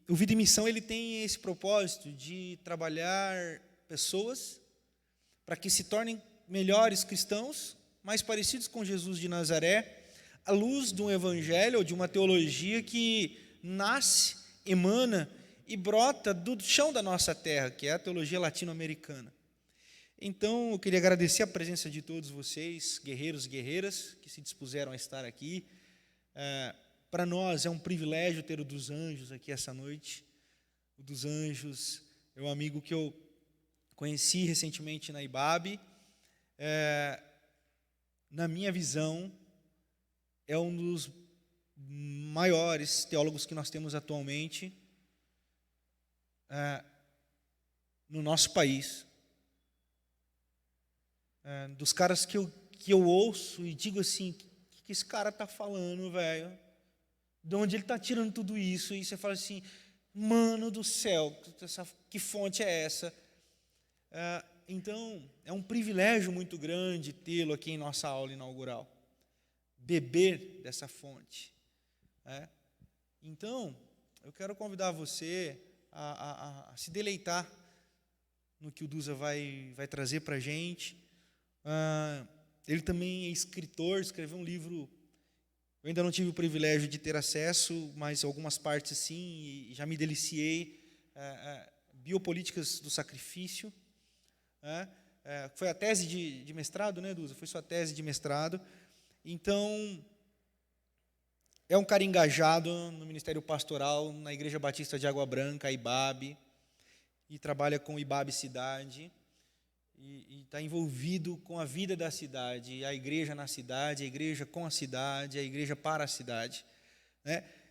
o Vida e Missão ele tem esse propósito de trabalhar pessoas para que se tornem melhores cristãos, mais parecidos com Jesus de Nazaré, à luz de um evangelho ou de uma teologia que nasce, emana e brota do chão da nossa terra, que é a teologia latino-americana. Então, eu queria agradecer a presença de todos vocês, guerreiros e guerreiras, que se dispuseram a estar aqui. Para nós é um privilégio ter o Dos Anjos aqui essa noite. O Dos Anjos é um amigo que eu conheci recentemente na IBAB. Na minha visão, é um dos maiores teólogos que nós temos atualmente no nosso país. Dos caras que eu ouço e digo assim, o que esse cara está falando, velho? De onde ele está tirando tudo isso? E você fala assim, mano do céu, que fonte é essa? Então, é um privilégio muito grande tê-lo aqui em nossa aula inaugural. Beber dessa fonte. Então, eu quero convidar você a se deleitar no que o Duza vai trazer para a gente. Ele também é escritor, escreveu um livro. Eu ainda não tive o privilégio de ter acesso, mas algumas partes sim, e já me deliciei. Biopolíticas do sacrifício. Foi a tese de mestrado, né, Duza? Foi sua tese de mestrado. Então, é um cara engajado no Ministério Pastoral, na Igreja Batista de Água Branca, a IBAB, e trabalha com o IBAB Cidade. E está envolvido com a vida da cidade, a igreja na cidade, a igreja com a cidade, a igreja para a cidade.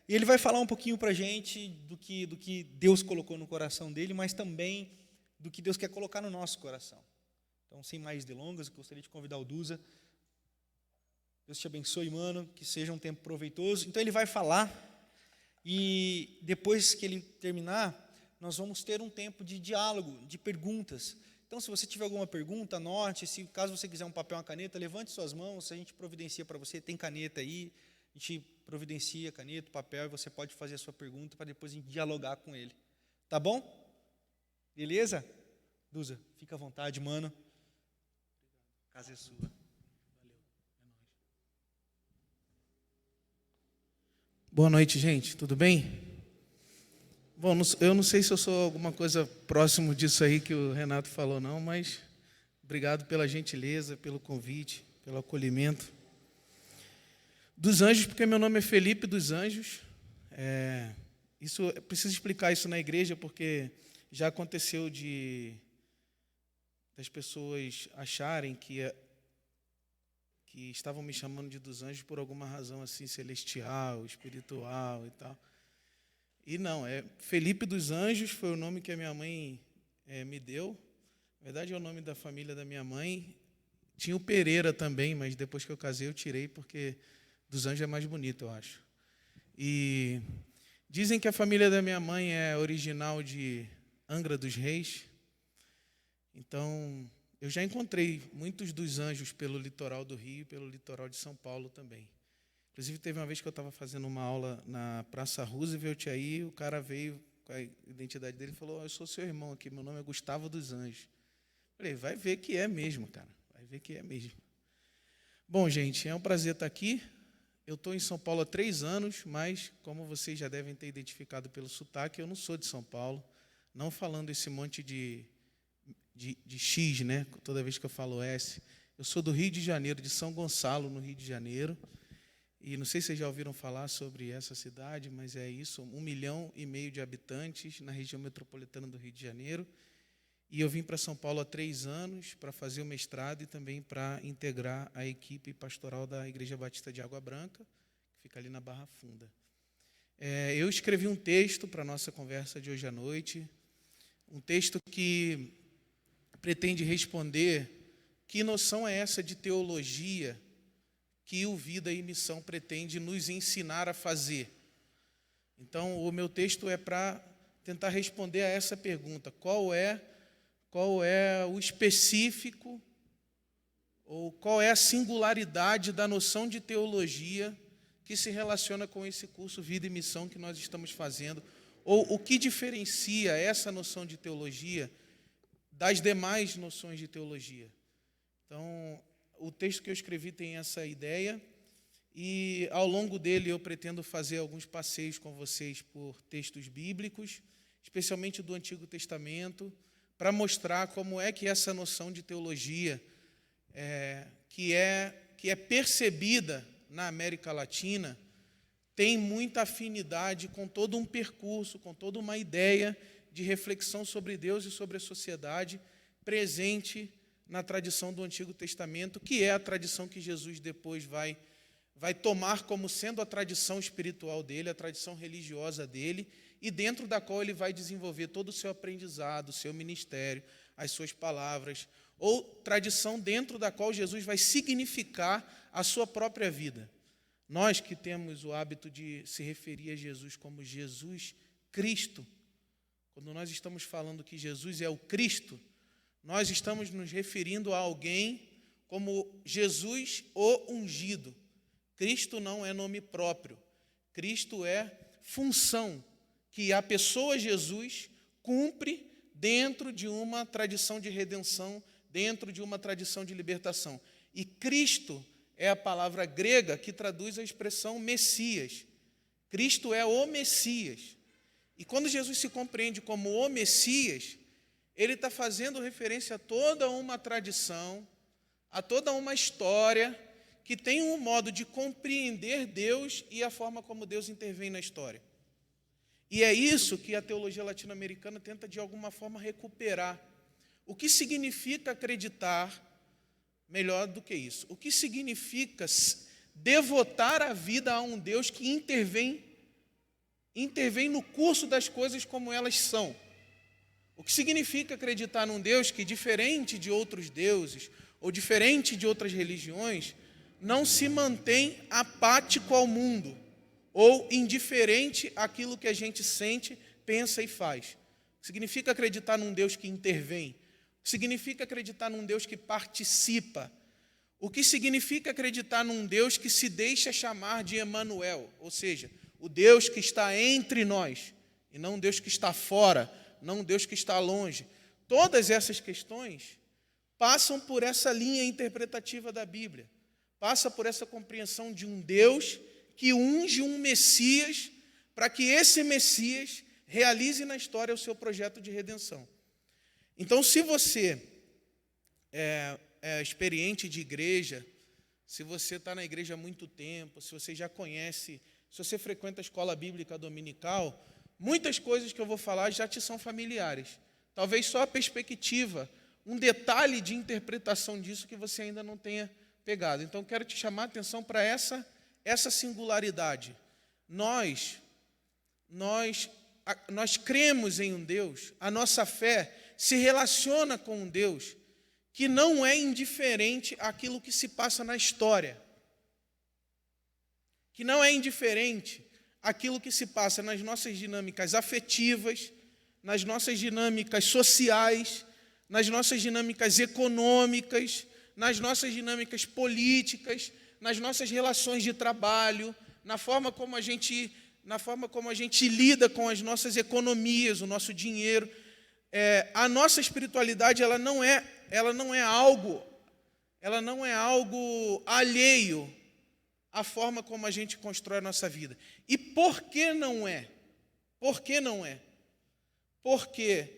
E ele vai falar um pouquinho para a gente do que Deus colocou no coração dele, mas também do que Deus quer colocar no nosso coração. Então, sem mais delongas, eu gostaria de convidar o Duza. Deus te abençoe, mano, que seja um tempo proveitoso. Então, ele vai falar, e depois que ele terminar, nós vamos ter um tempo de diálogo, de perguntas. Então, se você tiver alguma pergunta, anote. Caso você quiser um papel e uma caneta, levante suas mãos, a gente providencia para você. Tem caneta aí, a gente providencia caneta, papel, e você pode fazer a sua pergunta para depois a gente dialogar com ele. Tá bom? Beleza? Duza, fica à vontade, mano. A casa é sua. Valeu, é nóis. Boa noite, gente. Tudo bem? Bom, eu não sei se eu sou alguma coisa próximo disso aí que o Renato falou, não, mas obrigado pela gentileza, pelo convite, pelo acolhimento. Dos Anjos, porque meu nome é Felipe dos Anjos. Eu preciso explicar isso na igreja, porque já aconteceu das pessoas acharem que estavam me chamando de dos anjos por alguma razão assim celestial, espiritual e tal. E não, Felipe dos Anjos foi o nome que a minha mãe me deu. Na verdade, é o nome da família da minha mãe. Tinha o Pereira também, mas depois que eu casei eu tirei, porque dos Anjos é mais bonito, eu acho. E dizem que a família da minha mãe é original de Angra dos Reis. Então, eu já encontrei muitos dos anjos pelo litoral do Rio e pelo litoral de São Paulo também. Inclusive, teve uma vez que eu estava fazendo uma aula na Praça Roosevelt, aí o cara veio com a identidade dele e falou, eu sou seu irmão aqui, meu nome é Gustavo dos Anjos. Falei, vai ver que é mesmo, cara, vai ver que é mesmo. Bom, gente, é um prazer estar aqui. Eu estou em São Paulo há 3 anos, mas, como vocês já devem ter identificado pelo sotaque, eu não sou de São Paulo, não falando esse monte de X, né? Toda vez que eu falo S. Eu sou do Rio de Janeiro, de São Gonçalo, no Rio de Janeiro. E não sei se vocês já ouviram falar sobre essa cidade, mas é isso, 1,5 milhão de habitantes na região metropolitana do Rio de Janeiro. E eu vim para São Paulo há 3 anos para fazer o mestrado e também para integrar a equipe pastoral da Igreja Batista de Água Branca, que fica ali na Barra Funda. Eu escrevi um texto para a nossa conversa de hoje à noite, um texto que pretende responder que noção é essa de teologia que o Vida e Missão pretende nos ensinar a fazer. Então, o meu texto é para tentar responder a essa pergunta. Qual é o específico, ou qual é a singularidade da noção de teologia que se relaciona com esse curso Vida e Missão que nós estamos fazendo, ou o que diferencia essa noção de teologia das demais noções de teologia. Então, o texto que eu escrevi tem essa ideia, e ao longo dele eu pretendo fazer alguns passeios com vocês por textos bíblicos, especialmente do Antigo Testamento, para mostrar como é que essa noção de teologia, que é percebida na América Latina, tem muita afinidade com todo um percurso, com toda uma ideia de reflexão sobre Deus e sobre a sociedade presente na tradição do Antigo Testamento, que é a tradição que Jesus depois vai tomar como sendo a tradição espiritual dele, a tradição religiosa dele, e dentro da qual ele vai desenvolver todo o seu aprendizado, o seu ministério, as suas palavras, ou tradição dentro da qual Jesus vai significar a sua própria vida. Nós que temos o hábito de se referir a Jesus como Jesus Cristo, quando nós estamos falando que Jesus é o Cristo, nós estamos nos referindo a alguém como Jesus o ungido. Cristo não é nome próprio. Cristo é função que a pessoa Jesus cumpre dentro de uma tradição de redenção, dentro de uma tradição de libertação. E Cristo é a palavra grega que traduz a expressão Messias. Cristo é o Messias. E quando Jesus se compreende como o Messias, ele está fazendo referência a toda uma tradição, a toda uma história que tem um modo de compreender Deus e a forma como Deus intervém na história. E é isso que a teologia latino-americana tenta, de alguma forma, recuperar. O que significa acreditar, melhor do que isso, o que significa devotar a vida a um Deus que intervém no curso das coisas como elas são. O que significa acreditar num Deus que, diferente de outros deuses ou diferente de outras religiões, não se mantém apático ao mundo ou indiferente àquilo que a gente sente, pensa e faz. Significa acreditar num Deus que intervém. Significa acreditar num Deus que participa. O que significa acreditar num Deus que se deixa chamar de Emanuel, ou seja, o Deus que está entre nós, e não um Deus que está fora, não um Deus que está longe. Todas essas questões passam por essa linha interpretativa da Bíblia. Passa por essa compreensão de um Deus que unge um Messias para que esse Messias realize na história o seu projeto de redenção. Então, se você é experiente de igreja, se você está na igreja há muito tempo, se você já conhece, se você frequenta a escola bíblica dominical, muitas coisas que eu vou falar já te são familiares. Talvez só a perspectiva, um detalhe de interpretação disso que você ainda não tenha pegado. Então, quero te chamar a atenção para essa singularidade. Nós cremos em um Deus, a nossa fé se relaciona com um Deus que não é indiferente àquilo que se passa na história, que não é indiferente àquilo que se passa nas nossas dinâmicas afetivas, nas nossas dinâmicas sociais, nas nossas dinâmicas econômicas, nas nossas dinâmicas políticas, nas nossas relações de trabalho, na forma como a gente lida com as nossas economias, o nosso dinheiro. A nossa espiritualidade ela não é algo alheio à forma como a gente constrói a nossa vida. E por que não é? Por que não é? Porque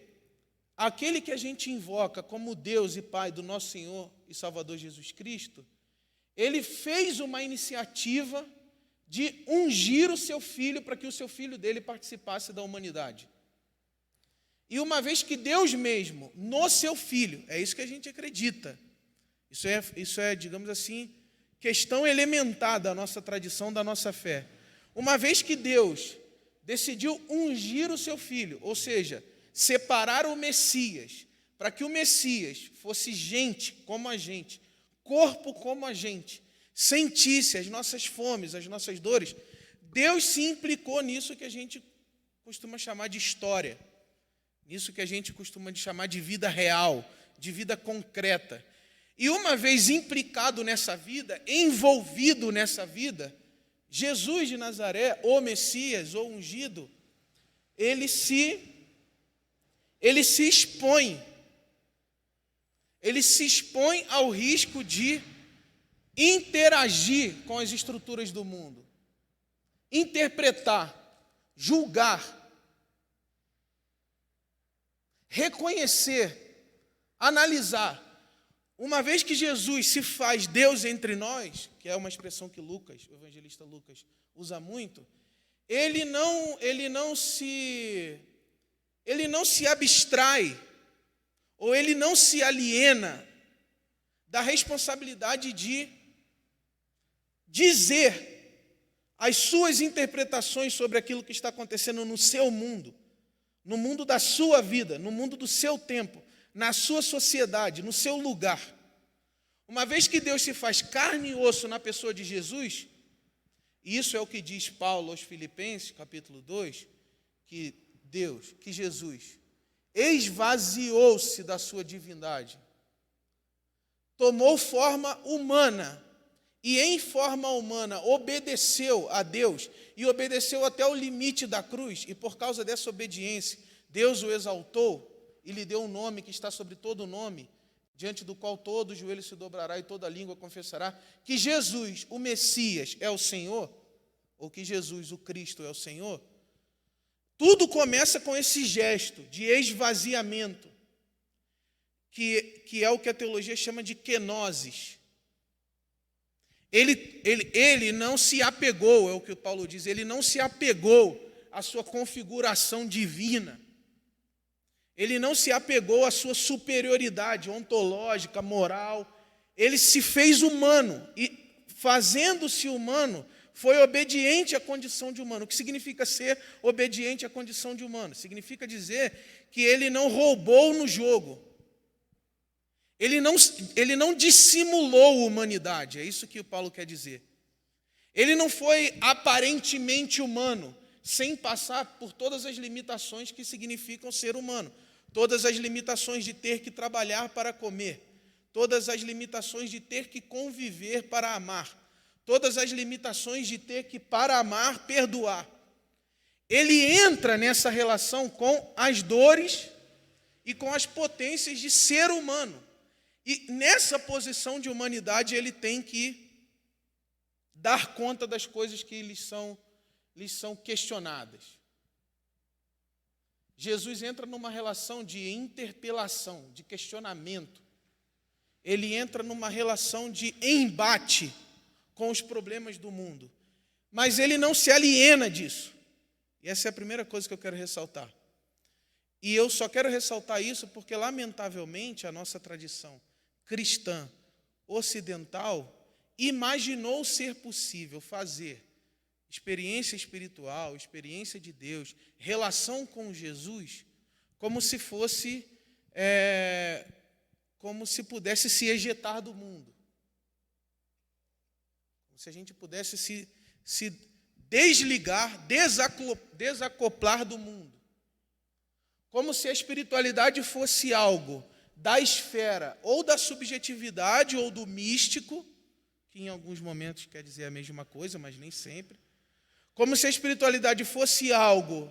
aquele que a gente invoca como Deus e Pai do nosso Senhor e Salvador Jesus Cristo, ele fez uma iniciativa de ungir o seu filho para que o seu filho dele participasse da humanidade. E uma vez que Deus mesmo, no seu filho, é isso que a gente acredita, isso é, digamos assim, questão elementar da nossa tradição, da nossa fé. Uma vez que Deus decidiu ungir o seu filho, ou seja, separar o Messias, para que o Messias fosse gente como a gente, corpo como a gente, sentisse as nossas fomes, as nossas dores, Deus se implicou nisso que a gente costuma chamar de história, nisso que a gente costuma chamar de vida real, de vida concreta. E uma vez implicado nessa vida, envolvido nessa vida, Jesus de Nazaré, o Messias, o ungido, ele se expõe. Ele se expõe ao risco de interagir com as estruturas do mundo, interpretar, julgar, reconhecer, analisar. Uma vez que Jesus se faz Deus entre nós, que é uma expressão que Lucas, o evangelista Lucas, usa muito, ele não se abstrai, ou ele não se aliena da responsabilidade de dizer as suas interpretações sobre aquilo que está acontecendo no seu mundo, no mundo da sua vida, no mundo do seu tempo, na sua sociedade, no seu lugar. Uma vez que Deus se faz carne e osso na pessoa de Jesus, e isso é o que diz Paulo aos Filipenses, capítulo 2, que Jesus esvaziou-se da sua divindade, tomou forma humana, e em forma humana obedeceu a Deus, e obedeceu até o limite da cruz, e por causa dessa obediência, Deus o exaltou, e lhe deu um nome que está sobre todo nome, diante do qual todo joelho se dobrará e toda língua confessará que Jesus, o Messias, é o Senhor, ou que Jesus, o Cristo, é o Senhor. Tudo começa com esse gesto de esvaziamento, que é o que a teologia chama de kenosis. Ele não se apegou, é o que o Paulo diz, ele não se apegou à sua configuração divina. Ele não se apegou à sua superioridade ontológica, moral. Ele se fez humano e, fazendo-se humano, foi obediente à condição de humano. O que significa ser obediente à condição de humano? Significa dizer que ele não roubou no jogo. Ele não dissimulou a humanidade, é isso que o Paulo quer dizer. Ele não foi aparentemente humano, sem passar por todas as limitações que significam ser humano. Todas as limitações de ter que trabalhar para comer, todas as limitações de ter que conviver para amar, todas as limitações de ter que, para amar, perdoar. Ele entra nessa relação com as dores e com as potências de ser humano. E nessa posição de humanidade ele tem que dar conta das coisas que lhes são questionadas. Jesus entra numa relação de interpelação, de questionamento. Ele entra numa relação de embate com os problemas do mundo. Mas ele não se aliena disso. E essa é a primeira coisa que eu quero ressaltar. E eu só quero ressaltar isso porque, lamentavelmente, a nossa tradição cristã ocidental imaginou ser possível fazer experiência espiritual, experiência de Deus, relação com Jesus, como se fosse, como se pudesse se ejetar do mundo. Como se a gente pudesse se desligar, desacoplar do mundo. Como se a espiritualidade fosse algo da esfera ou da subjetividade ou do místico, que em alguns momentos quer dizer a mesma coisa, mas nem sempre. Como se a espiritualidade fosse algo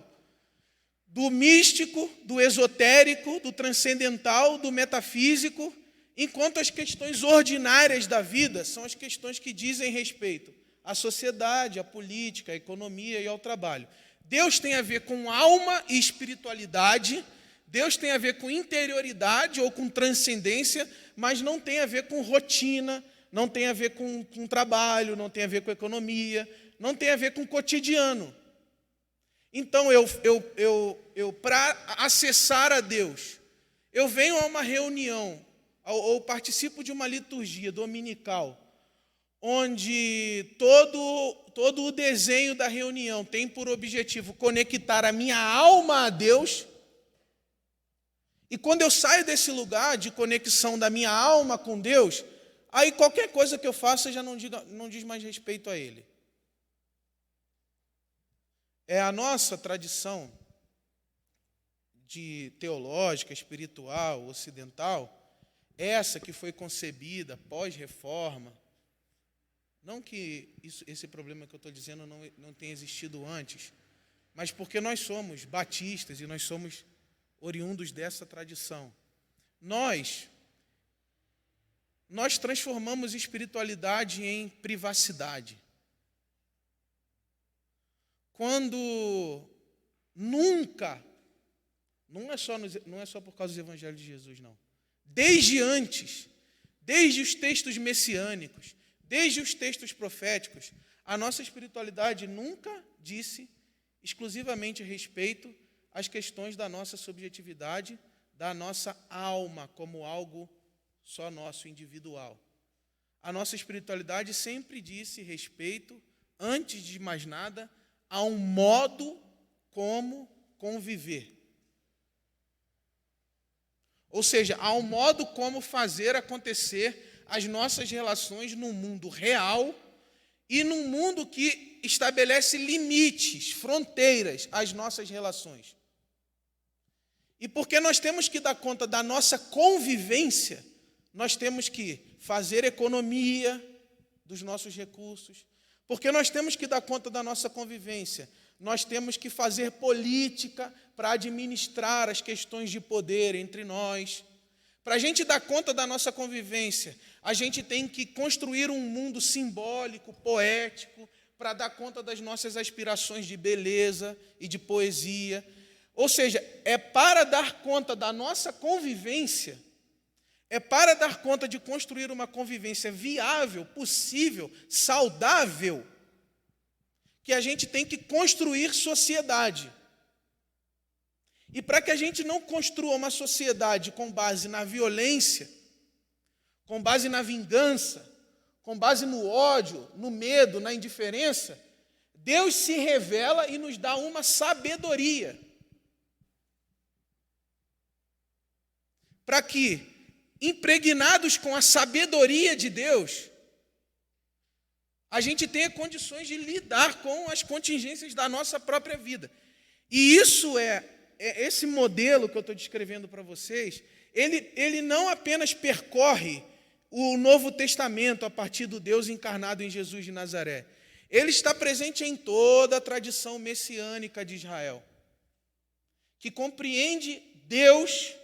do místico, do esotérico, do transcendental, do metafísico, enquanto as questões ordinárias da vida são as questões que dizem respeito à sociedade, à política, à economia e ao trabalho. Deus tem a ver com alma e espiritualidade, Deus tem a ver com interioridade ou com transcendência, mas não tem a ver com rotina, não tem a ver com trabalho, não tem a ver com economia, não tem a ver com cotidiano. Então, eu para acessar a Deus, eu venho a uma reunião, ou participo de uma liturgia dominical, onde todo o desenho da reunião tem por objetivo conectar a minha alma a Deus. E quando eu saio desse lugar de conexão da minha alma com Deus, aí qualquer coisa que eu faça já não diz mais respeito a Ele. É a nossa tradição teológica, espiritual, ocidental, essa que foi concebida pós-reforma. Não que esse problema que eu estou dizendo não tenha existido antes, mas porque nós somos batistas e nós somos oriundos dessa tradição. Nós transformamos espiritualidade em privacidade. Quando nunca, não é só por causa do Evangelho de Jesus, não. Desde antes, desde os textos messiânicos, desde os textos proféticos, a nossa espiritualidade nunca disse exclusivamente respeito às questões da nossa subjetividade, da nossa alma como algo só nosso, individual. A nossa espiritualidade sempre disse respeito, antes de mais nada, a um modo como conviver. Ou seja, a um modo como fazer acontecer as nossas relações no mundo real e num mundo que estabelece limites, fronteiras às nossas relações. E porque nós temos que dar conta da nossa convivência, nós temos que fazer economia dos nossos recursos. Porque nós temos que dar conta da nossa convivência, nós temos que fazer política para administrar as questões de poder entre nós. Para a gente dar conta da nossa convivência, a gente tem que construir um mundo simbólico, poético, para dar conta das nossas aspirações de beleza e de poesia. Ou seja, é para dar conta da nossa convivência, é para dar conta de construir uma convivência viável, possível, saudável, que a gente tem que construir sociedade. E para que a gente não construa uma sociedade com base na violência, com base na vingança, com base no ódio, no medo, na indiferença, Deus se revela e nos dá uma sabedoria. Para que, impregnados com a sabedoria de Deus, a gente tenha condições de lidar com as contingências da nossa própria vida. E isso esse modelo que eu estou descrevendo para vocês, ele não apenas percorre o Novo Testamento a partir do Deus encarnado em Jesus de Nazaré. Ele está presente em toda a tradição messiânica de Israel, que compreende Deus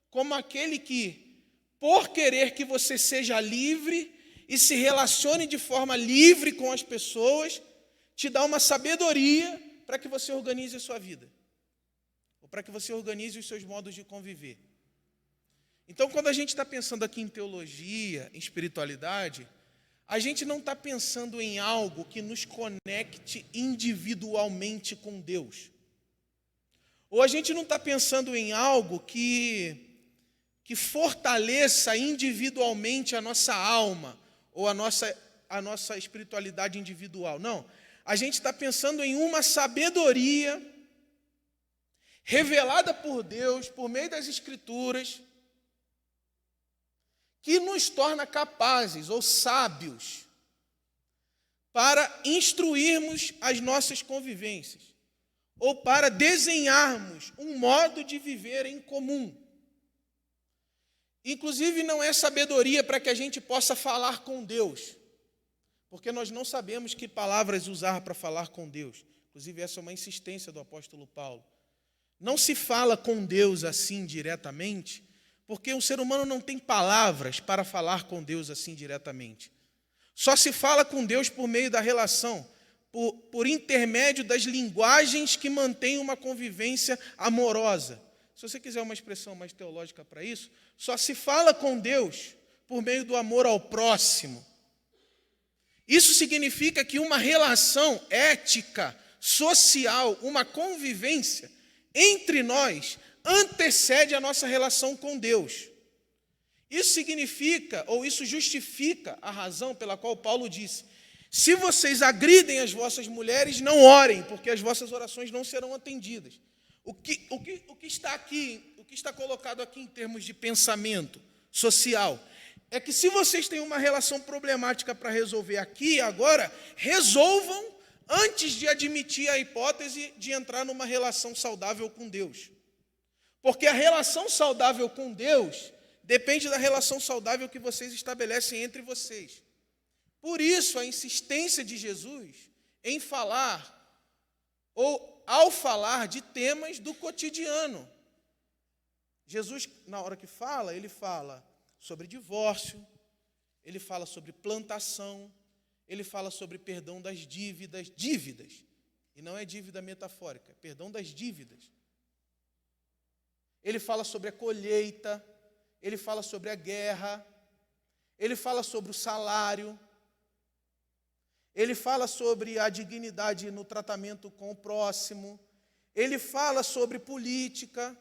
como aquele que, por querer que você seja livre e se relacione de forma livre com as pessoas, te dá uma sabedoria para que você organize a sua vida, ou para que você organize os seus modos de conviver. Então, quando a gente está pensando aqui em teologia, em espiritualidade, a gente não está pensando em algo que nos conecte individualmente com Deus. Ou a gente não está pensando em algo que fortaleça individualmente a nossa alma, ou a nossa espiritualidade individual. Não, a gente está pensando em uma sabedoria revelada por Deus, por meio das Escrituras, que nos torna capazes ou sábios para instruirmos as nossas convivências, ou para desenharmos um modo de viver em comum. Inclusive, não é sabedoria para que a gente possa falar com Deus, porque nós não sabemos que palavras usar para falar com Deus. Inclusive, essa é uma insistência do apóstolo Paulo. Não se fala com Deus assim diretamente, porque o ser humano não tem palavras para falar com Deus assim diretamente. Só se fala com Deus por meio da relação, por intermédio das linguagens que mantêm uma convivência amorosa. Se você quiser uma expressão mais teológica para isso, só se fala com Deus por meio do amor ao próximo. Isso significa que uma relação ética, social, uma convivência entre nós antecede a nossa relação com Deus. Isso significa, ou isso justifica a razão pela qual Paulo disse: se vocês agridem as vossas mulheres, não orem, porque as vossas orações não serão atendidas. O que está aqui, o que está colocado aqui em termos de pensamento social, é que se vocês têm uma relação problemática para resolver aqui e agora, resolvam antes de admitir a hipótese de entrar numa relação saudável com Deus. Porque a relação saudável com Deus depende da relação saudável que vocês estabelecem entre vocês. Por isso, a insistência de Jesus em falar, ou ao falar de temas do cotidiano. Jesus, na hora que fala, ele fala sobre divórcio, ele fala sobre plantação, ele fala sobre perdão das dívidas, e não é dívida metafórica, é perdão das dívidas. Ele fala sobre a colheita, ele fala sobre a guerra, ele fala sobre o salário, ele fala sobre a dignidade no tratamento com o próximo, ele fala sobre política.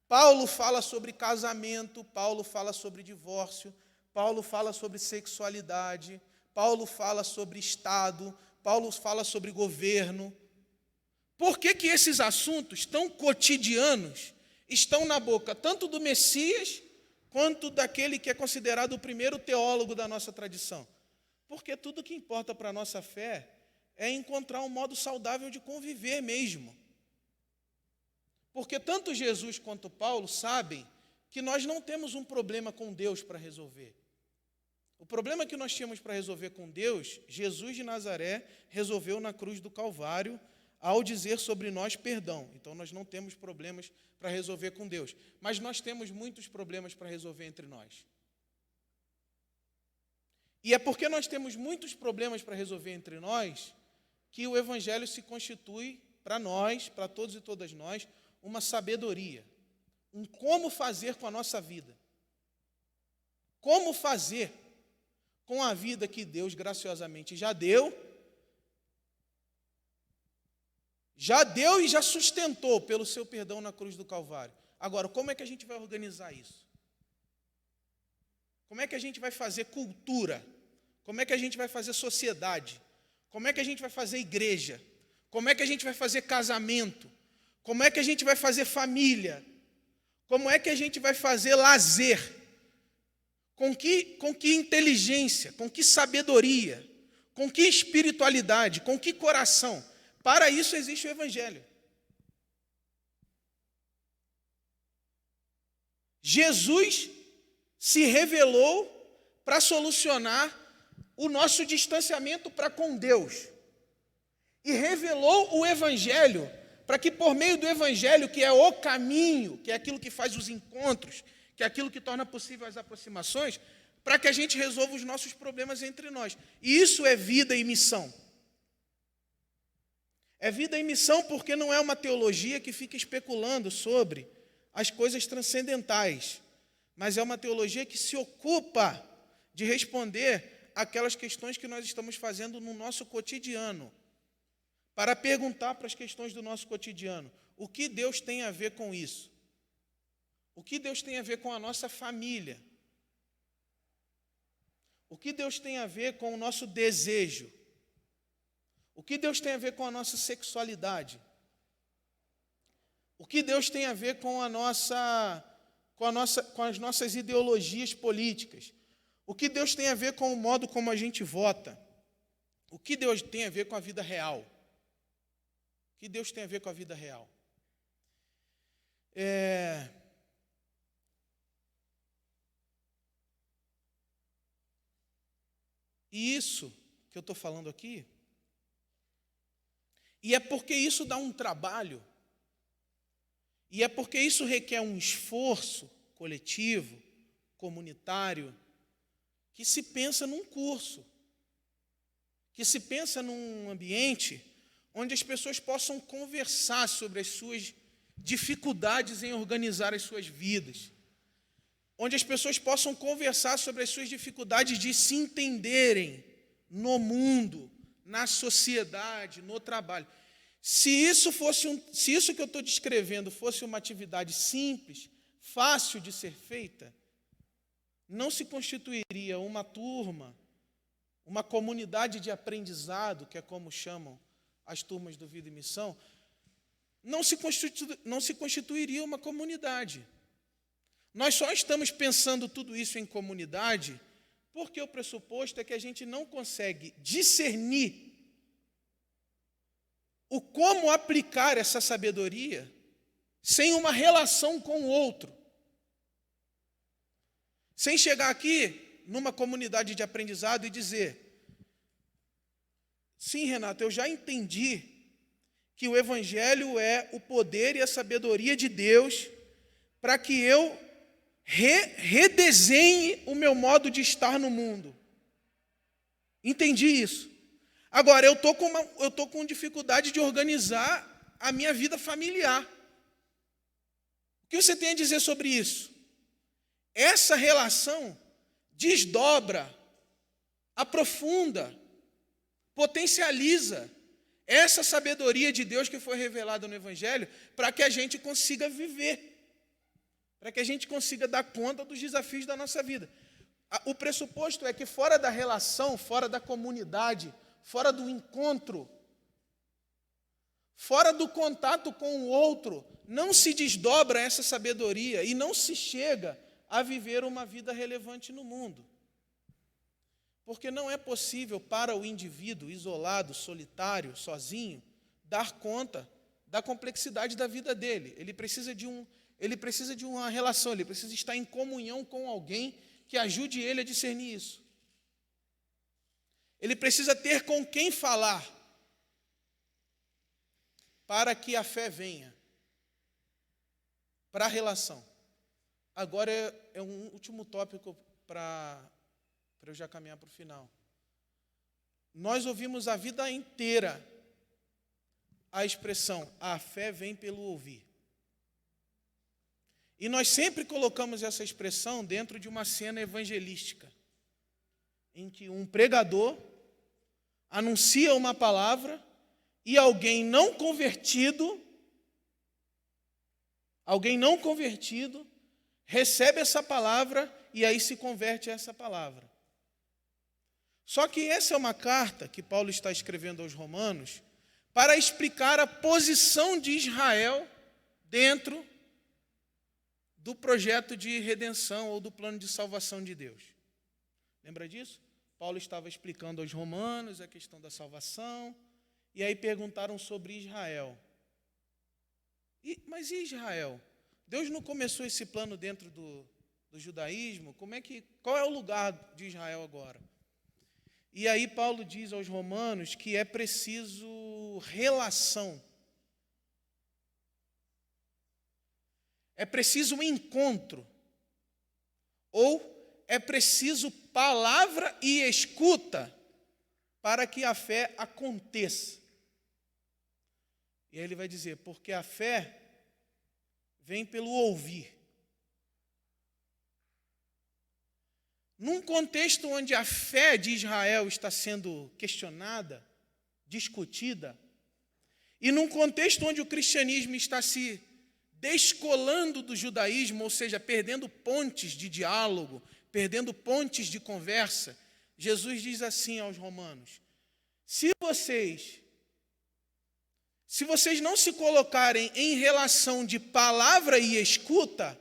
Paulo fala sobre casamento, Paulo fala sobre divórcio, Paulo fala sobre sexualidade, Paulo fala sobre Estado, Paulo fala sobre governo. Por que que esses assuntos tão cotidianos estão na boca tanto do Messias quanto daquele que é considerado o primeiro teólogo da nossa tradição? Porque tudo que importa para a nossa fé é encontrar um modo saudável de conviver mesmo. Porque tanto Jesus quanto Paulo sabem que nós não temos um problema com Deus para resolver. O problema que nós tínhamos para resolver com Deus, Jesus de Nazaré resolveu na cruz do Calvário ao dizer sobre nós perdão. Então nós não temos problemas para resolver com Deus. Mas nós temos muitos problemas para resolver entre nós. E é porque nós temos muitos problemas para resolver entre nós que o Evangelho se constitui para nós, para todos e todas nós, uma sabedoria, um como fazer com a nossa vida. Como fazer com a vida que Deus graciosamente já deu e já sustentou pelo seu perdão na cruz do Calvário. Agora, como é que a gente vai organizar isso? Como é que a gente vai fazer cultura? Como é que a gente vai fazer sociedade? Como é que a gente vai fazer igreja? Como é que a gente vai fazer casamento? Como é que a gente vai fazer família? Como é que a gente vai fazer lazer? Com que inteligência? Com que sabedoria? Com que espiritualidade? Com que coração? Para isso existe o Evangelho. Jesus se revelou para solucionar o nosso distanciamento para com Deus. E revelou o Evangelho para que por meio do Evangelho, que é o caminho, que é aquilo que faz os encontros, que é aquilo que torna possível as aproximações, para que a gente resolva os nossos problemas entre nós. E isso é vida e missão. É vida e missão porque não é uma teologia que fica especulando sobre as coisas transcendentais, mas é uma teologia que se ocupa de responder aquelas questões que nós estamos fazendo no nosso cotidiano, para perguntar para as questões do nosso cotidiano, o que Deus tem a ver com isso? O que Deus tem a ver com a nossa família? O que Deus tem a ver com o nosso desejo? O que Deus tem a ver com a nossa sexualidade? O que Deus tem a ver com as nossas ideologias políticas? O que Deus tem a ver com o modo como a gente vota? O que Deus tem a ver com a vida real? O que Deus tem a ver com a vida real? E isso que eu estou falando aqui, e é porque isso dá um trabalho, e é porque isso requer um esforço coletivo, comunitário, que se pensa num curso, que se pensa num ambiente onde as pessoas possam conversar sobre as suas dificuldades em organizar as suas vidas, onde as pessoas possam conversar sobre as suas dificuldades de se entenderem no mundo, na sociedade, no trabalho. Se isso que eu estou descrevendo fosse uma atividade simples, fácil de ser feita, não se constituiria uma turma, uma comunidade de aprendizado, que é como chamam as turmas do Vida e Missão, não se constituiria uma comunidade. Nós só estamos pensando tudo isso em comunidade porque o pressuposto é que a gente não consegue discernir o como aplicar essa sabedoria sem uma relação com o outro. Sem chegar aqui numa comunidade de aprendizado e dizer: sim, Renato, eu já entendi que o Evangelho é o poder e a sabedoria de Deus para que eu redesenhe o meu modo de estar no mundo. Entendi isso. Agora, eu tô com dificuldade de organizar a minha vida familiar. O que você tem a dizer sobre isso? Essa relação desdobra, aprofunda, potencializa essa sabedoria de Deus que foi revelada no Evangelho para que a gente consiga viver, para que a gente consiga dar conta dos desafios da nossa vida. O pressuposto é que fora da relação, fora da comunidade, fora do encontro, fora do contato com o outro, não se desdobra essa sabedoria e não se chega a viver uma vida relevante no mundo. Porque não é possível para o indivíduo isolado, solitário, sozinho, dar conta da complexidade da vida dele. Ele precisa de uma relação, ele precisa estar em comunhão com alguém que ajude ele a discernir isso. Ele precisa ter com quem falar para que a fé venha para a relação. Agora é um último tópico para eu já caminhar para o final. Nós ouvimos a vida inteira a expressão, a fé vem pelo ouvir. E nós sempre colocamos essa expressão dentro de uma cena evangelística, em que um pregador anuncia uma palavra e alguém não convertido recebe essa palavra e aí se converte a essa palavra. Só que essa é uma carta que Paulo está escrevendo aos Romanos para explicar a posição de Israel dentro do projeto de redenção ou do plano de salvação de Deus. Lembra disso? Paulo estava explicando aos romanos a questão da salvação, e aí perguntaram sobre Israel. Mas e Israel? Deus não começou esse plano dentro do judaísmo? Qual é o lugar de Israel agora? E aí Paulo diz aos romanos que é preciso relação. É preciso um encontro. Ou é preciso palavra e escuta para que a fé aconteça. E aí ele vai dizer, porque a fé vem pelo ouvir. Num contexto onde a fé de Israel está sendo questionada, discutida, e num contexto onde o cristianismo está se descolando do judaísmo, ou seja, perdendo pontes de diálogo, perdendo pontes de conversa, Jesus diz assim aos romanos, se vocês não se colocarem em relação de palavra e escuta,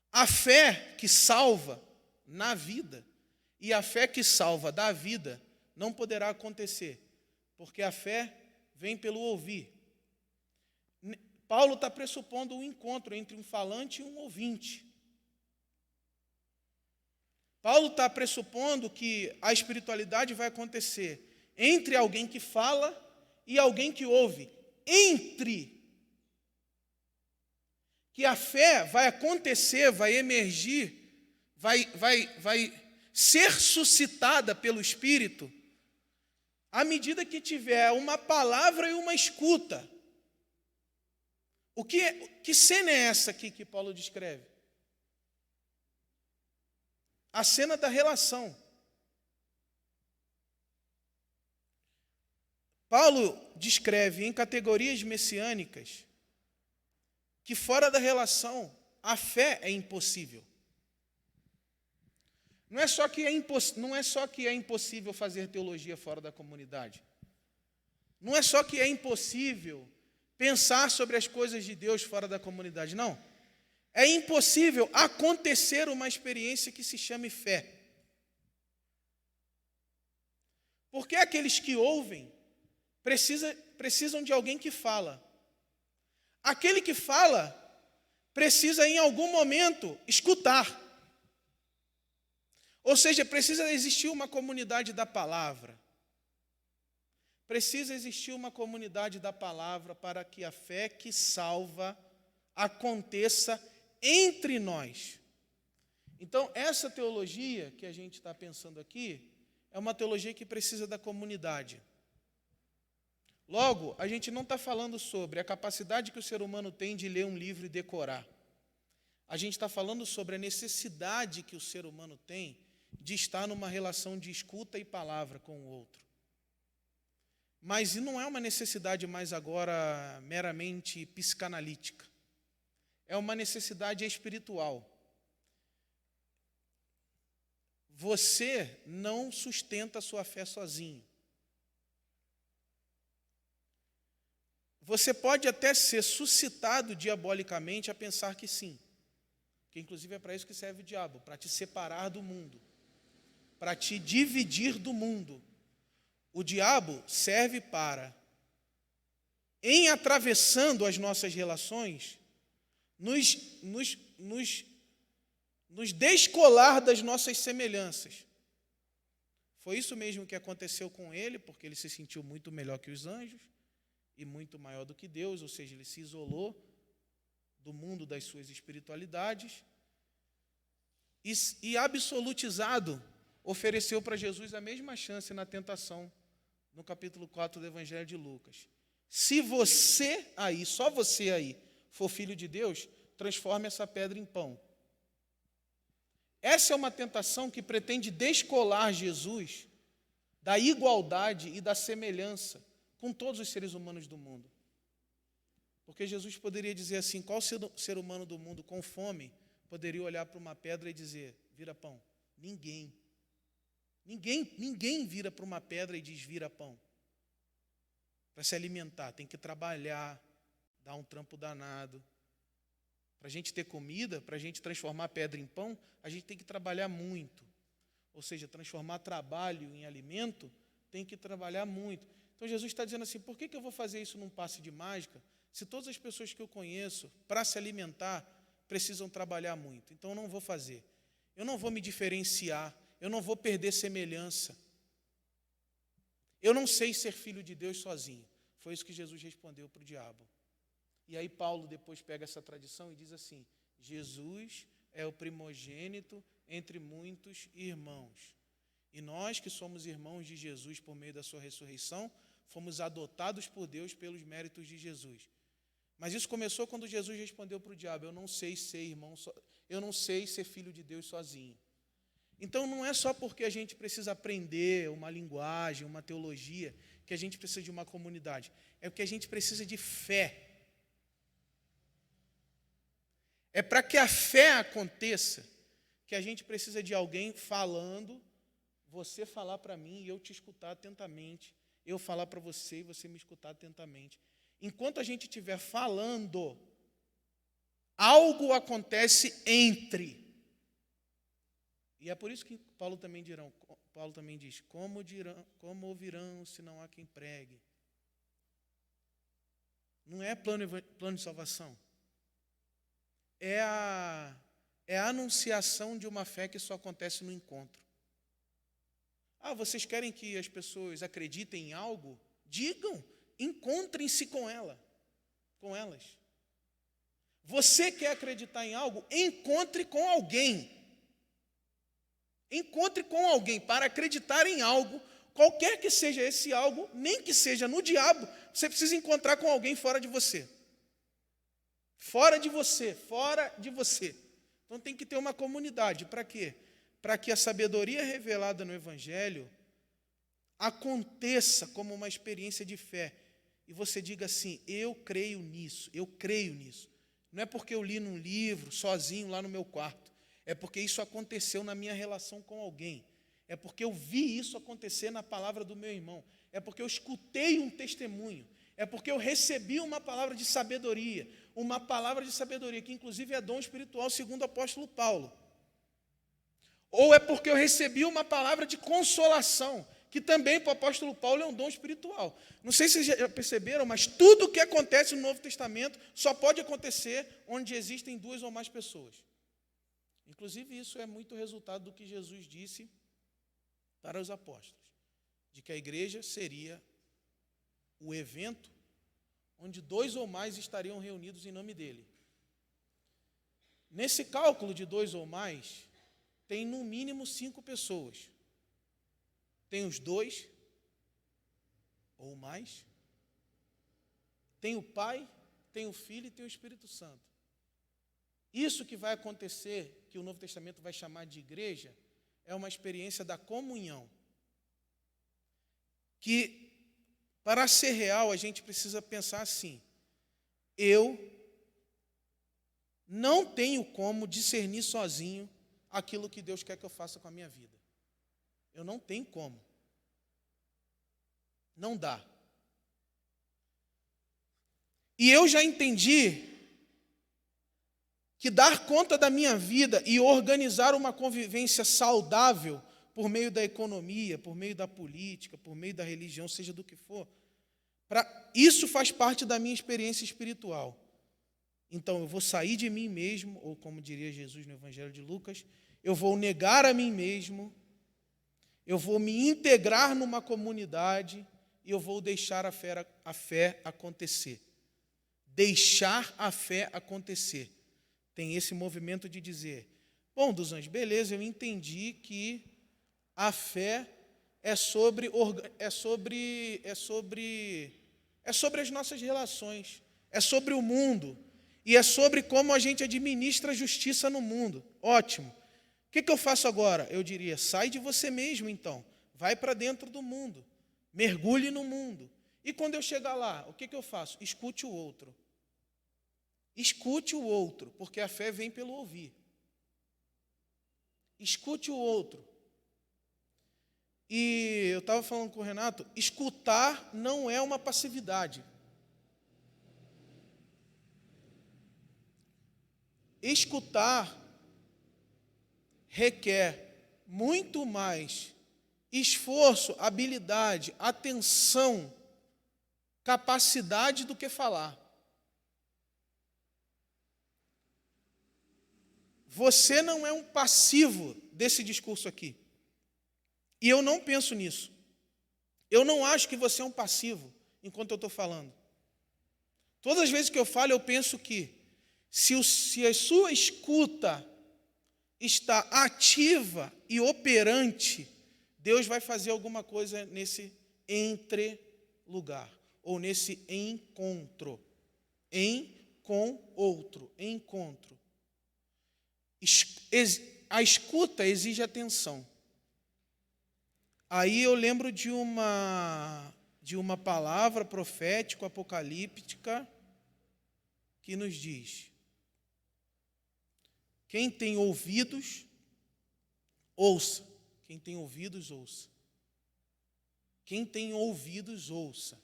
a fé que salva na vida e a fé que salva da vida não poderá acontecer, porque a fé vem pelo ouvir. Paulo está pressupondo um encontro entre um falante e um ouvinte. Paulo está pressupondo que a espiritualidade vai acontecer entre alguém que fala e alguém que ouve. Que a fé vai acontecer, vai emergir, vai ser suscitada pelo Espírito à medida que tiver uma palavra e uma escuta. Que cena é essa aqui que Paulo descreve? A cena da relação. Paulo descreve em categorias messiânicas que fora da relação a fé é impossível. Não é só que é impossível fazer teologia fora da comunidade. Não é só que é impossível pensar sobre as coisas de Deus fora da comunidade, não. É impossível acontecer uma experiência que se chame fé. Porque aqueles que ouvem precisam de alguém que fala. Aquele que fala precisa, em algum momento, escutar. Ou seja, precisa existir uma comunidade da palavra. Precisa existir uma comunidade da palavra para que a fé que salva aconteça entre nós. Então, essa teologia que a gente está pensando aqui é uma teologia que precisa da comunidade. Logo, a gente não está falando sobre a capacidade que o ser humano tem de ler um livro e decorar. A gente está falando sobre a necessidade que o ser humano tem de estar numa relação de escuta e palavra com o outro. Mas não é uma necessidade mais agora meramente psicanalítica. É uma necessidade espiritual. Você não sustenta a sua fé sozinho. Você pode até ser suscitado diabolicamente a pensar que sim. Que inclusive é para isso que serve o diabo, para te separar do mundo, para te dividir do mundo. O diabo serve para, em atravessando as nossas relações, nos descolar das nossas semelhanças. Foi isso mesmo que aconteceu com ele, porque ele se sentiu muito melhor que os anjos e muito maior do que Deus, ou seja, ele se isolou do mundo das suas espiritualidades e absolutizado, ofereceu para Jesus a mesma chance na tentação, no capítulo 4 do Evangelho de Lucas. Se você aí, só você aí, for filho de Deus, transforme essa pedra em pão. Essa é uma tentação que pretende descolar Jesus da igualdade e da semelhança com todos os seres humanos do mundo. Porque Jesus poderia dizer assim, qual ser humano do mundo com fome poderia olhar para uma pedra e dizer, vira pão? Ninguém. Ninguém vira para uma pedra e diz, vira pão. Para se alimentar, tem que trabalhar, dar um trampo danado. Para a gente ter comida, para a gente transformar a pedra em pão, a gente tem que trabalhar muito. Ou seja, transformar trabalho em alimento, tem que trabalhar muito. Então Jesus está dizendo assim, por que eu vou fazer isso num passe de mágica, se todas as pessoas que eu conheço, para se alimentar, precisam trabalhar muito? Então eu não vou fazer. Eu não vou me diferenciar, eu não vou perder semelhança. Eu não sei ser filho de Deus sozinho. Foi isso que Jesus respondeu para o diabo. E aí Paulo depois pega essa tradição e diz assim, Jesus é o primogênito entre muitos irmãos. E nós que somos irmãos de Jesus por meio da sua ressurreição, fomos adotados por Deus pelos méritos de Jesus. Mas isso começou quando Jesus respondeu para o diabo, eu não sei ser irmão, eu não sei ser filho de Deus sozinho. Então não é só porque a gente precisa aprender uma linguagem, uma teologia, que a gente precisa de uma comunidade. É porque a gente precisa de fé. É para que a fé aconteça que a gente precisa de alguém falando, você falar para mim e eu te escutar atentamente, eu falar para você e você me escutar atentamente. Enquanto a gente estiver falando, algo acontece entre. E é por isso que Paulo também diz, como ouvirão se não há quem pregue? Não é plano de salvação. É a anunciação de uma fé que só acontece no encontro. Ah, vocês querem que as pessoas acreditem em algo? Digam, encontrem-se com elas. Você quer acreditar em algo? Encontre com alguém. Encontre com alguém para acreditar em algo, qualquer que seja esse algo, nem que seja no diabo, você precisa encontrar com alguém fora de você. Fora de você. Então tem que ter uma comunidade. Para quê? Para que a sabedoria revelada no Evangelho aconteça como uma experiência de fé. E você diga assim, eu creio nisso. Não é porque eu li num livro, sozinho, lá no meu quarto. É porque isso aconteceu na minha relação com alguém. É porque eu vi isso acontecer na palavra do meu irmão. É porque eu escutei um testemunho. É porque eu recebi uma palavra de sabedoria. Uma palavra de sabedoria, que inclusive é dom espiritual, segundo o apóstolo Paulo. Ou é porque eu recebi uma palavra de consolação, que também para o apóstolo Paulo é um dom espiritual. Não sei se vocês já perceberam, mas tudo o que acontece no Novo Testamento só pode acontecer onde existem duas ou mais pessoas. Inclusive, isso é muito resultado do que Jesus disse para os apóstolos, de que a igreja seria o evento onde 2 ou mais estariam reunidos em nome dele. Nesse cálculo de 2 ou mais, tem no mínimo 5 pessoas. Tem os 2 ou mais, tem o Pai, tem o Filho e tem o Espírito Santo. Isso que vai acontecer, que o Novo Testamento vai chamar de igreja, é uma experiência da comunhão. Que, para ser real, a gente precisa pensar assim: eu não tenho como discernir sozinho aquilo que Deus quer que eu faça com a minha vida. Eu não tenho como. Não dá. E eu já entendi que dar conta da minha vida e organizar uma convivência saudável por meio da economia, por meio da política, por meio da religião, seja do que for, isso faz parte da minha experiência espiritual. Então, eu vou sair de mim mesmo, ou como diria Jesus no Evangelho de Lucas, eu vou negar a mim mesmo, eu vou me integrar numa comunidade e eu vou deixar a fé acontecer. Deixar a fé acontecer. Tem esse movimento de dizer, bom, dos anjos, beleza, eu entendi que a fé é sobre as nossas relações, é sobre o mundo, e é sobre como a gente administra a justiça no mundo. Ótimo. O que eu faço agora? Eu diria, sai de você mesmo, então. Vai para dentro do mundo. Mergulhe no mundo. E quando eu chegar lá, o que eu faço? Escute o outro. Escute o outro, porque a fé vem pelo ouvir. Escute o outro. E eu estava falando com o Renato, escutar não é uma passividade. Escutar requer muito mais esforço, habilidade, atenção, capacidade do que falar. Você não é um passivo desse discurso aqui. E eu não penso nisso. Eu não acho que você é um passivo enquanto eu estou falando. Todas as vezes que eu falo, eu penso que se a sua escuta está ativa e operante, Deus vai fazer alguma coisa nesse entre-lugar, ou nesse encontro. Em com outro, encontro. A escuta exige atenção. Aí eu lembro de uma palavra profética, apocalíptica, que nos diz: quem tem ouvidos, ouça. Quem tem ouvidos, ouça. Quem tem ouvidos, ouça.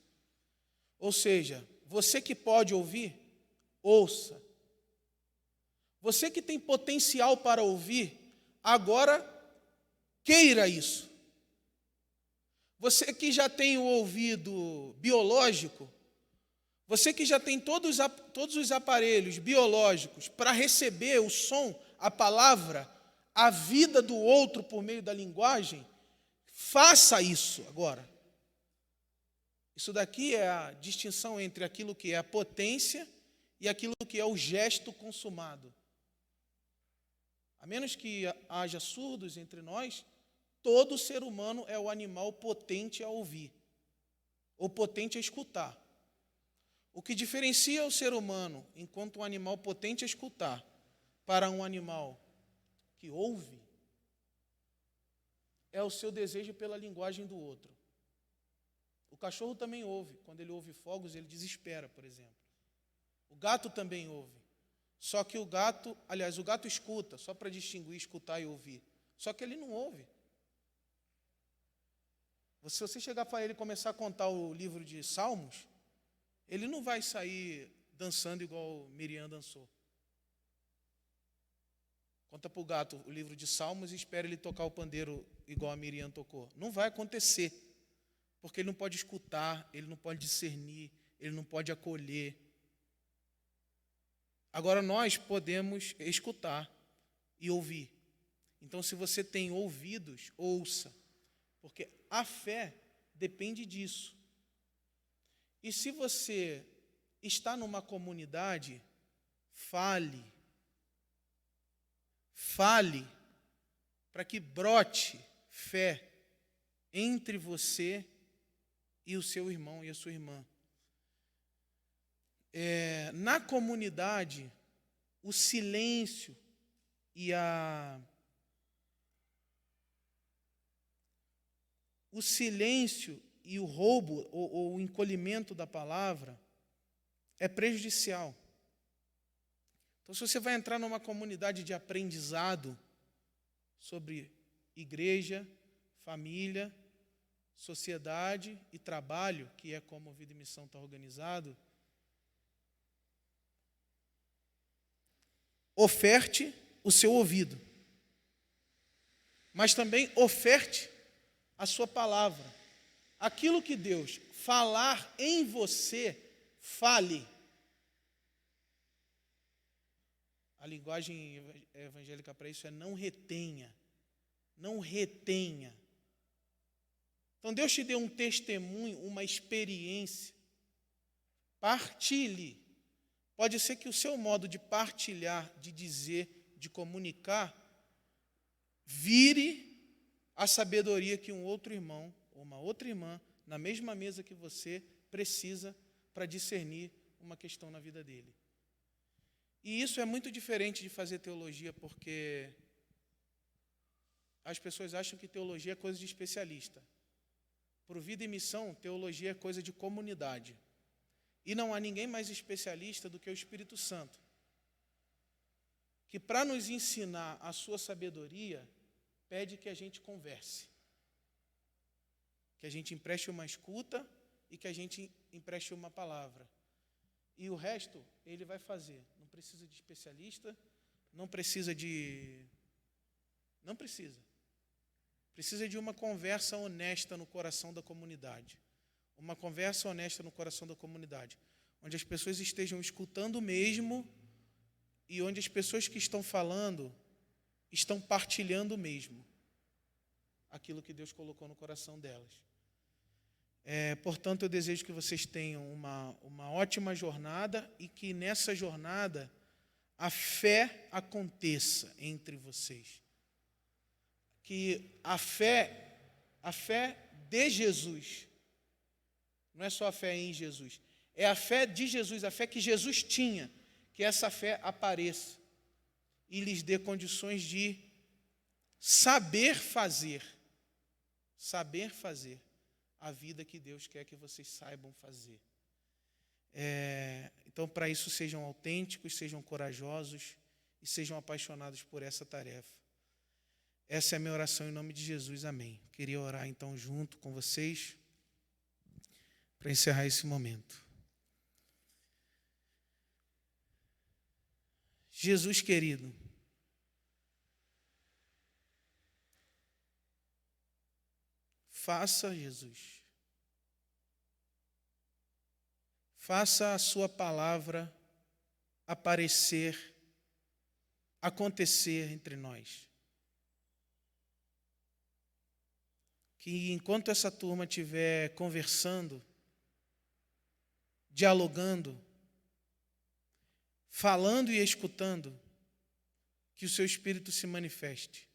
Ou seja, você que pode ouvir, ouça. Você que tem potencial para ouvir, agora queira isso. Você que já tem o ouvido biológico, você que já tem todos os aparelhos biológicos para receber o som, a palavra, a vida do outro por meio da linguagem, faça isso agora. Isso daqui é a distinção entre aquilo que é a potência e aquilo que é o gesto consumado. A menos que haja surdos entre nós, todo ser humano é o animal potente a ouvir, ou potente a escutar. O que diferencia o ser humano, enquanto um animal potente a escutar, para um animal que ouve, é o seu desejo pela linguagem do outro. O cachorro também ouve. Quando ele ouve fogos, ele desespera, por exemplo. O gato também ouve. Só que o gato escuta, só para distinguir escutar e ouvir. Só que ele não ouve. Se você chegar para ele e começar a contar o livro de Salmos, ele não vai sair dançando igual Miriam dançou. Conta para o gato o livro de Salmos e espera ele tocar o pandeiro igual a Miriam tocou. Não vai acontecer, porque ele não pode escutar, ele não pode discernir, ele não pode acolher. Agora nós podemos escutar e ouvir. Então, se você tem ouvidos, ouça, porque a fé depende disso. E se você está numa comunidade, fale. Fale para que brote fé entre você e o seu irmão e a sua irmã. Na comunidade, o silêncio e o roubo ou o encolhimento da palavra é prejudicial. Então, se você vai entrar numa comunidade de aprendizado sobre igreja, família, sociedade e trabalho, que é como a Vida e Missão está organizado, oferte o seu ouvido, mas também oferte a sua palavra. Aquilo que Deus falar em você, fale. A linguagem evangélica para isso é não retenha. Não retenha. Então Deus te deu um testemunho, uma experiência. Partilhe. Pode ser que o seu modo de partilhar, de dizer, de comunicar, vire a sabedoria que um outro irmão ou uma outra irmã, na mesma mesa que você, precisa para discernir uma questão na vida dele. E isso é muito diferente de fazer teologia, porque as pessoas acham que teologia é coisa de especialista. Para o Vida e Missão, teologia é coisa de comunidade. E não há ninguém mais especialista do que o Espírito Santo, que para nos ensinar a sua sabedoria, pede que a gente converse, que a gente empreste uma escuta e que a gente empreste uma palavra. E o resto ele vai fazer. Não precisa de especialista, não precisa de... Não precisa. Precisa de uma conversa honesta no coração da comunidade. Uma conversa honesta no coração da comunidade, onde as pessoas estejam escutando mesmo e onde as pessoas que estão falando estão partilhando mesmo aquilo que Deus colocou no coração delas. Portanto, eu desejo que vocês tenham uma ótima jornada e que nessa jornada a fé aconteça entre vocês. Que a fé de Jesus, não é só a fé em Jesus, é a fé de Jesus, a fé que Jesus tinha, que essa fé apareça e lhes dê condições de saber fazer a vida que Deus quer que vocês saibam fazer. Então, para isso, sejam autênticos, sejam corajosos e sejam apaixonados por essa tarefa. Essa é a minha oração em nome de Jesus, amém. Queria orar então junto com vocês para encerrar esse momento. Jesus querido, faça, Jesus, faça a sua palavra aparecer, acontecer entre nós. Que enquanto essa turma estiver conversando, dialogando, falando e escutando, que o seu Espírito se manifeste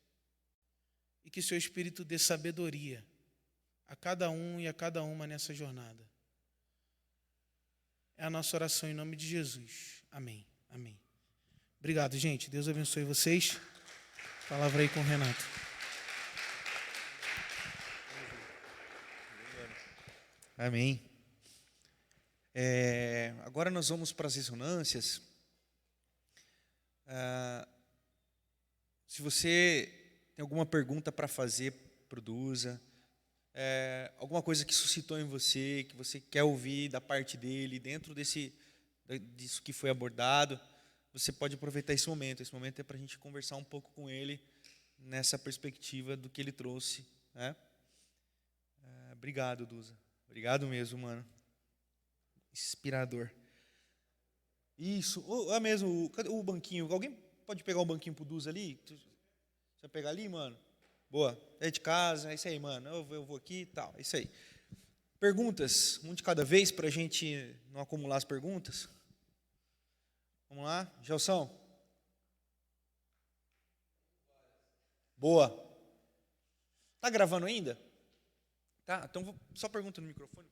e que o seu Espírito dê sabedoria a cada um e a cada uma nessa jornada. É a nossa oração em nome de Jesus. Amém. Amém. Obrigado, gente. Deus abençoe vocês. Palavra aí com o Renato. Amém. Agora nós vamos para as ressonâncias. Se você tem alguma pergunta para fazer, produza. Alguma coisa que suscitou em você, que você quer ouvir da parte dele, dentro disso que foi abordado, você pode aproveitar esse momento. Esse momento é para a gente conversar um pouco com ele, nessa perspectiva do que ele trouxe. Né? Obrigado, Duza. Obrigado mesmo, mano. Inspirador. Isso. Cadê o banquinho? Alguém pode pegar o banquinho pro Duza ali? Você vai pegar ali, mano? Boa. É de casa, é isso aí, mano. Eu vou aqui e tal. É isso aí. Perguntas, um de cada vez, para a gente não acumular as perguntas. Vamos lá, Gelson. Boa. Tá gravando ainda? Tá, então só pergunta no microfone.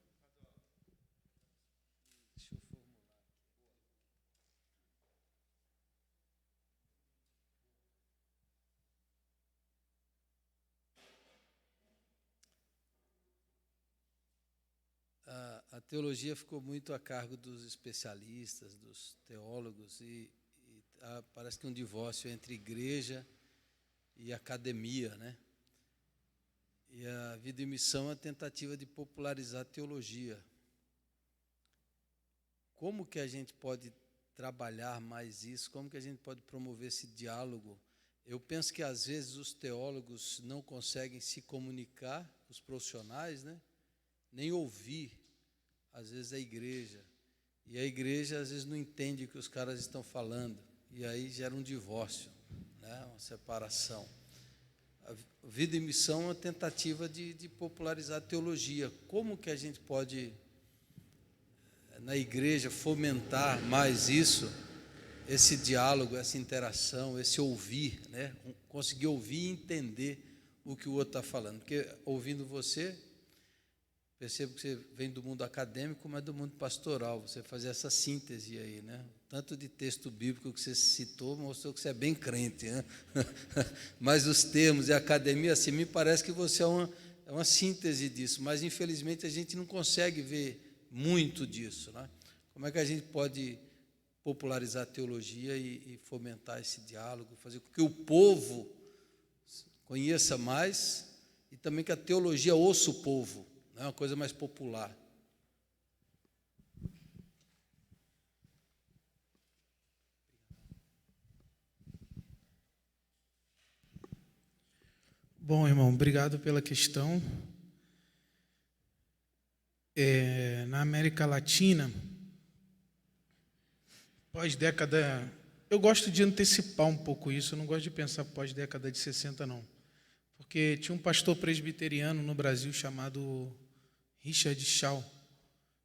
A teologia ficou muito a cargo dos especialistas, dos teólogos, parece que um divórcio entre igreja e academia, né? E a Vida e Missão é a tentativa de popularizar a teologia. Como que a gente pode trabalhar mais isso? Como que a gente pode promover esse diálogo? Eu penso que, às vezes, os teólogos não conseguem se comunicar, os profissionais, né? Nem ouvir, às vezes, a igreja. E a igreja, às vezes, não entende o que os caras estão falando. E aí gera um divórcio, né? Uma separação. A Vida e Missão é uma tentativa de popularizar a teologia. Como que a gente pode, na igreja, fomentar mais isso, esse diálogo, essa interação, esse ouvir, né? Conseguir ouvir e entender o que o outro está falando? Porque, ouvindo você, percebo que você vem do mundo acadêmico, mas do mundo pastoral. Você fazer essa síntese aí, né? Tanto de texto bíblico que você citou, mostrou que você é bem crente, né? Mas os termos e a academia, assim, me parece que você é uma síntese disso, mas infelizmente a gente não consegue ver muito disso, né? Como é que a gente pode popularizar a teologia e fomentar esse diálogo, fazer com que o povo conheça mais e também que a teologia ouça o povo, não é uma coisa mais popular? Bom, irmão, obrigado pela questão. Na América Latina, pós-década... Eu gosto de antecipar um pouco isso, eu não gosto de pensar pós-década de 60, não. Porque tinha um pastor presbiteriano no Brasil chamado Richard Shaw,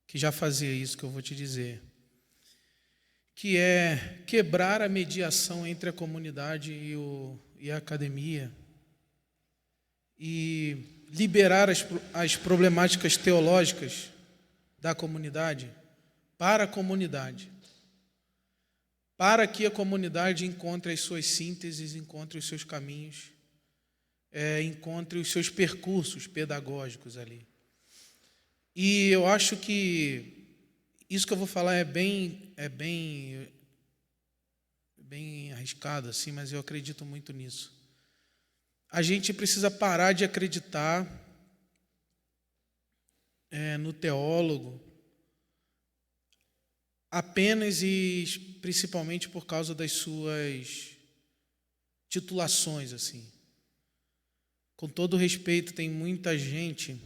que já fazia isso que eu vou te dizer, que é quebrar a mediação entre a comunidade e a academia e liberar as problemáticas teológicas da comunidade para a comunidade, para que a comunidade encontre as suas sínteses, encontre os seus caminhos, encontre os seus percursos pedagógicos ali. E eu acho que isso que eu vou falar é bem arriscado, assim, mas eu acredito muito nisso. A gente precisa parar de acreditar no teólogo apenas e principalmente por causa das suas titulações, assim. Com todo respeito, tem muita gente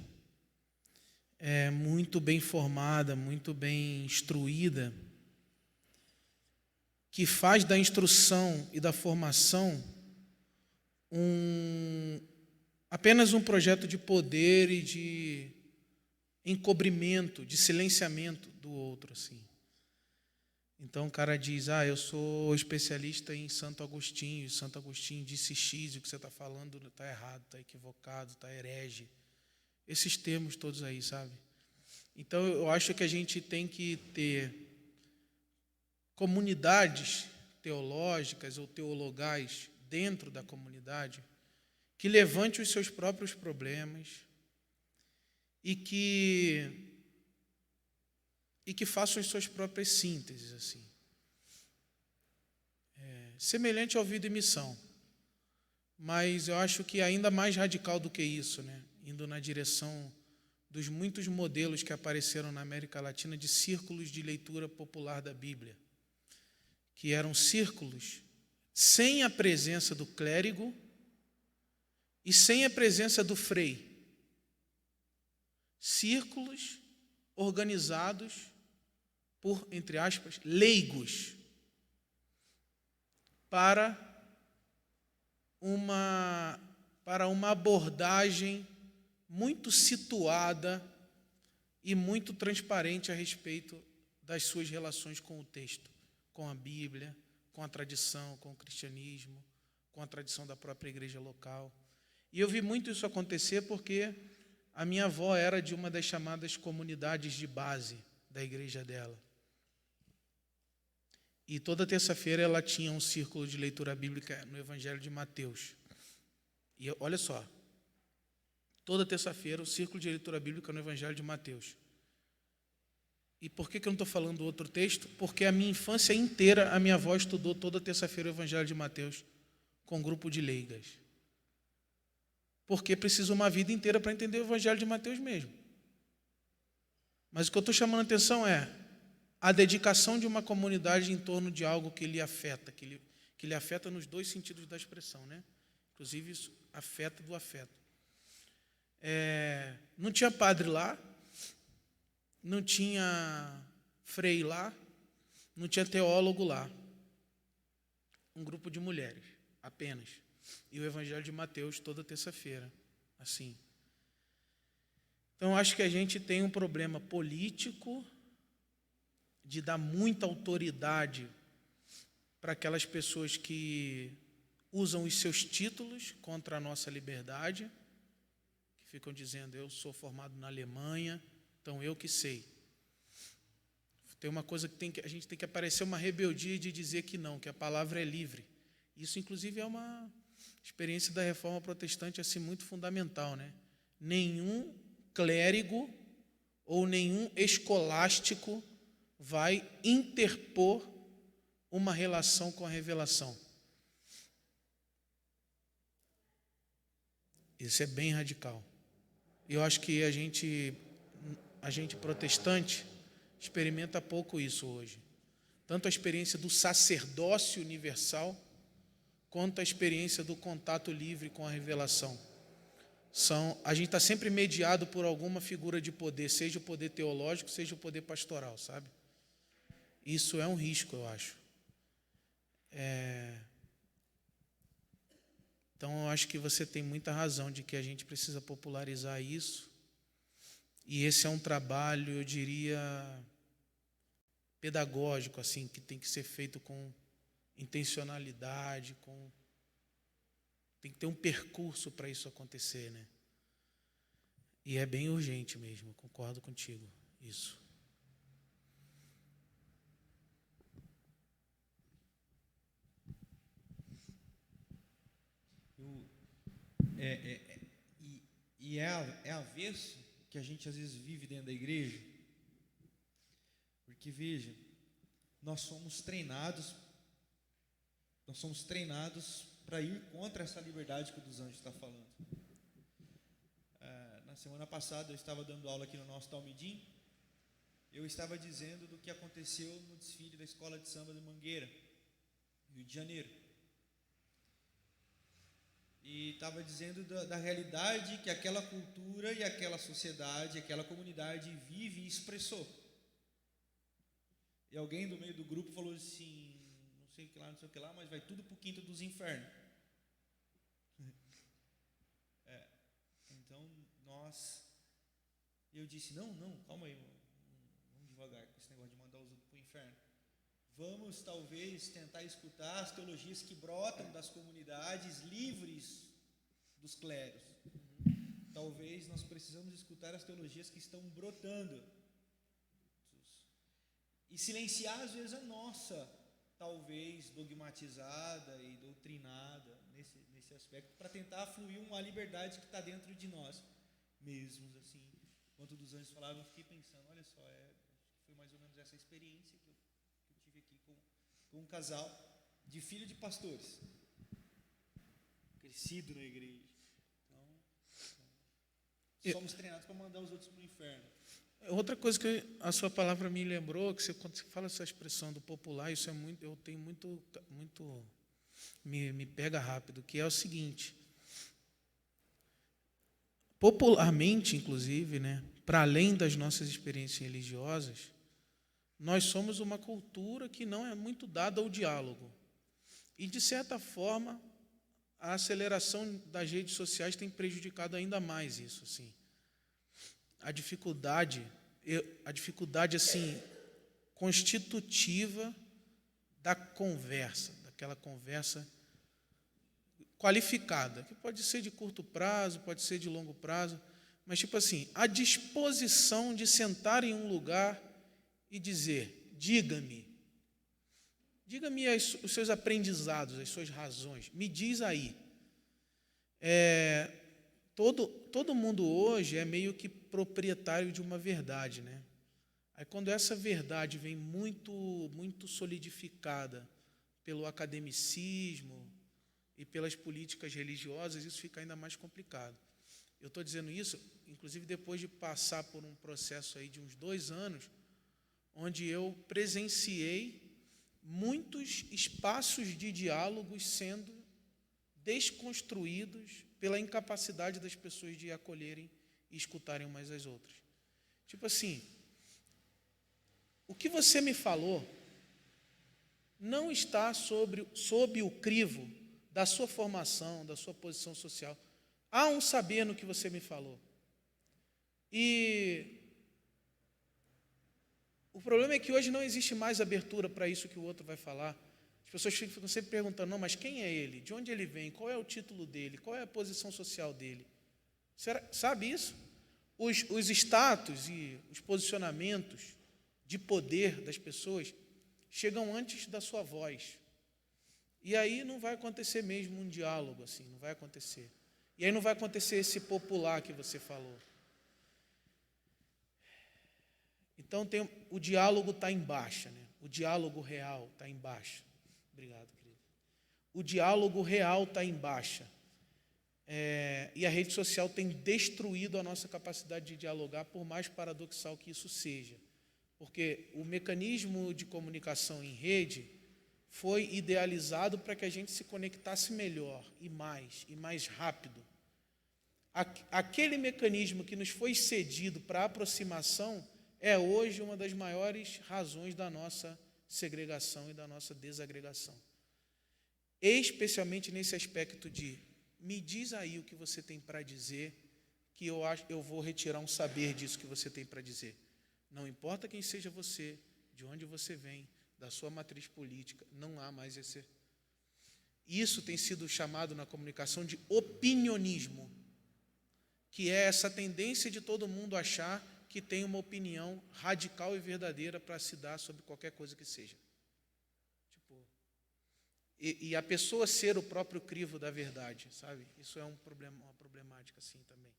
muito bem formada, muito bem instruída, que faz da instrução e da formação apenas um projeto de poder e de encobrimento, de silenciamento do outro, assim. Então o cara diz, eu sou especialista em Santo Agostinho, Santo Agostinho disse X, e o que você está falando está errado, está equivocado, está herege. Esses termos todos aí, sabe? Então eu acho que a gente tem que ter comunidades teológicas ou teologais dentro da comunidade que levante os seus próprios problemas e que façam as suas próprias sínteses, assim. Semelhante ao Vida e Missão, mas eu acho que ainda mais radical do que isso, né? Indo na direção dos muitos modelos que apareceram na América Latina de círculos de leitura popular da Bíblia, que eram círculos sem a presença do clérigo e sem a presença do frei. Círculos organizados por, entre aspas, leigos, para uma abordagem muito situada e muito transparente a respeito das suas relações com o texto, com a Bíblia, com a tradição, com o cristianismo, com a tradição da própria igreja local. E eu vi muito isso acontecer porque a minha avó era de uma das chamadas comunidades de base da igreja dela. E toda terça-feira ela tinha um círculo de leitura bíblica no Evangelho de Mateus. E olha só, toda terça-feira o círculo de leitura bíblica no Evangelho de Mateus. E por que eu não estou falando outro texto? Porque a minha infância inteira, a minha avó estudou toda terça-feira o Evangelho de Mateus com um grupo de leigas. Porque precisa uma vida inteira para entender o Evangelho de Mateus mesmo. Mas o que eu estou chamando a atenção é a dedicação de uma comunidade em torno de algo que lhe afeta, que lhe afeta nos dois sentidos da expressão, né? Inclusive, isso afeta do afeto. Não tinha padre lá, não tinha frei lá, não tinha teólogo lá. Um grupo de mulheres, apenas. E o Evangelho de Mateus toda terça-feira, assim. Então, acho que a gente tem um problema político de dar muita autoridade para aquelas pessoas que usam os seus títulos contra a nossa liberdade, que ficam dizendo, eu sou formado na Alemanha, então eu que sei. Tem uma coisa que a gente tem que aparecer uma rebeldia de dizer que não, que a palavra é livre. Isso, inclusive, é uma experiência da Reforma Protestante assim, muito fundamental, né? Nenhum clérigo ou nenhum escolástico vai interpor uma relação com a revelação. Isso é bem radical. Eu acho que a gente protestante experimenta pouco isso hoje. Tanto a experiência do sacerdócio universal, quanto a experiência do contato livre com a revelação. A gente está sempre mediado por alguma figura de poder, seja o poder teológico, seja o poder pastoral, sabe? Isso é um risco, eu acho. Então, eu acho que você tem muita razão de que a gente precisa popularizar isso. E esse é um trabalho, eu diria, pedagógico, assim, que tem que ser feito com intencionalidade, tem que ter um percurso para isso acontecer, né? E é bem urgente mesmo, eu concordo contigo, isso. É avesso que a gente às vezes vive dentro da igreja, porque veja, nós somos treinados para ir contra essa liberdade que o dos anjos está falando. Na semana passada eu estava dando aula aqui no nosso Talmidim, eu estava dizendo do que aconteceu no desfile da Escola de Samba de Mangueira, Rio de Janeiro. E estava dizendo da realidade que aquela cultura e aquela sociedade, aquela comunidade vive e expressou. E alguém do meio do grupo falou assim, não sei o que lá, mas vai tudo para o quinto dos infernos. Então, eu disse, não, calma aí, vamos devagar com esse negócio de mandar os outros para o inferno. Vamos, talvez, tentar escutar as teologias que brotam das comunidades livres dos clérigos. Talvez nós precisamos escutar as teologias que estão brotando. E silenciar, às vezes, a nossa, talvez, dogmatizada e doutrinada nesse aspecto, para tentar fluir uma liberdade que está dentro de nós mesmos, assim. Enquanto dos anjos falavam, eu fiquei pensando, olha só, foi mais ou menos essa experiência que eu tive aqui com um casal de filho de pastores, crescido na igreja. Então, somos treinados para mandar os outros para o inferno. Outra coisa que a sua palavra me lembrou, que quando você fala essa expressão do popular, isso é muito, eu tenho muito me pega rápido, que é o seguinte: popularmente, inclusive, né, para além das nossas experiências religiosas, nós somos uma cultura que não é muito dada ao diálogo. E, de certa forma, a aceleração das redes sociais tem prejudicado ainda mais isso, assim. A dificuldade a dificuldade assim constitutiva da conversa, daquela conversa qualificada, que pode ser de curto prazo, pode ser de longo prazo, mas tipo assim, a disposição de sentar em um lugar e dizer: diga-me os seus aprendizados, as suas razões, me diz aí. Todo mundo hoje é meio que proprietário de uma verdade, né? Aí quando essa verdade vem muito solidificada pelo academicismo e pelas políticas religiosas, isso fica ainda mais complicado. Eu estou dizendo isso, inclusive, depois de passar por um processo aí de uns 2 anos, onde eu presenciei muitos espaços de diálogos sendo desconstruídos pela incapacidade das pessoas de acolherem e escutarem umas às outras. Tipo assim, o que você me falou não está sob o crivo da sua formação, da sua posição social. Há um saber no que você me falou. E o problema é que hoje não existe mais abertura para isso que o outro vai falar. As pessoas ficam sempre perguntando: não, mas quem é ele? De onde ele vem? Qual é o título dele? Qual é a posição social dele? Sabe isso? Os status e os posicionamentos de poder das pessoas chegam antes da sua voz. E aí não vai acontecer mesmo um diálogo assim, não vai acontecer. E aí não vai acontecer esse popular que você falou. Então o diálogo está em baixa, né? O diálogo real está em baixa. Obrigado, querido. O diálogo real está em baixa. E a rede social tem destruído a nossa capacidade de dialogar, por mais paradoxal que isso seja. Porque o mecanismo de comunicação em rede foi idealizado para que a gente se conectasse melhor e mais rápido. Aquele mecanismo que nos foi cedido para a aproximação é hoje uma das maiores razões da nossa segregação e da nossa desagregação. Especialmente nesse aspecto de: me diz aí o que você tem para dizer, que eu vou retirar um saber disso que você tem para dizer. Não importa quem seja você, de onde você vem, da sua matriz política, não há mais esse. Isso tem sido chamado na comunicação de opinionismo, que é essa tendência de todo mundo achar que tem uma opinião radical e verdadeira para se dar sobre qualquer coisa que seja. E a pessoa ser o próprio crivo da verdade, sabe? Isso é uma problemática assim também.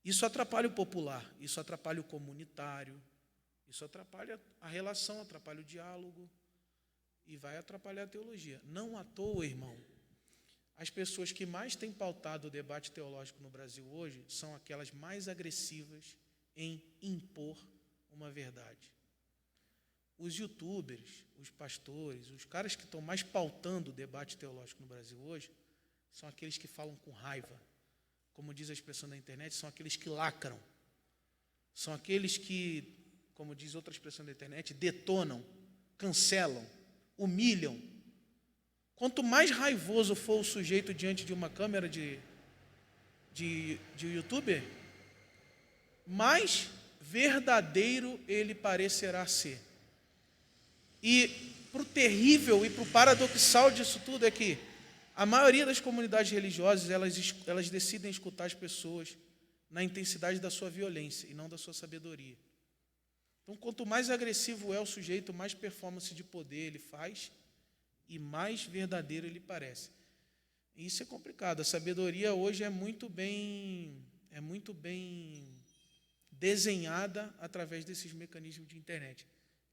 Isso atrapalha o popular, isso atrapalha o comunitário, isso atrapalha a relação, atrapalha o diálogo e vai atrapalhar a teologia. Não à toa, irmão, as pessoas que mais têm pautado o debate teológico no Brasil hoje são aquelas mais agressivas em impor uma verdade. Os youtubers, os pastores, os caras que estão mais pautando o debate teológico no Brasil hoje são aqueles que falam com raiva. Como diz a expressão da internet, são aqueles que lacram. São aqueles que, como diz outra expressão da internet, detonam, cancelam, humilham. Quanto mais raivoso for o sujeito diante de uma câmera de youtuber, mais verdadeiro ele parecerá ser. E para o terrível e para o paradoxal disso tudo é que a maioria das comunidades religiosas, elas decidem escutar as pessoas na intensidade da sua violência e não da sua sabedoria. Então, quanto mais agressivo é o sujeito, mais performance de poder ele faz e mais verdadeiro ele parece. E isso é complicado. A sabedoria hoje é muito bem desenhada através desses mecanismos de internet,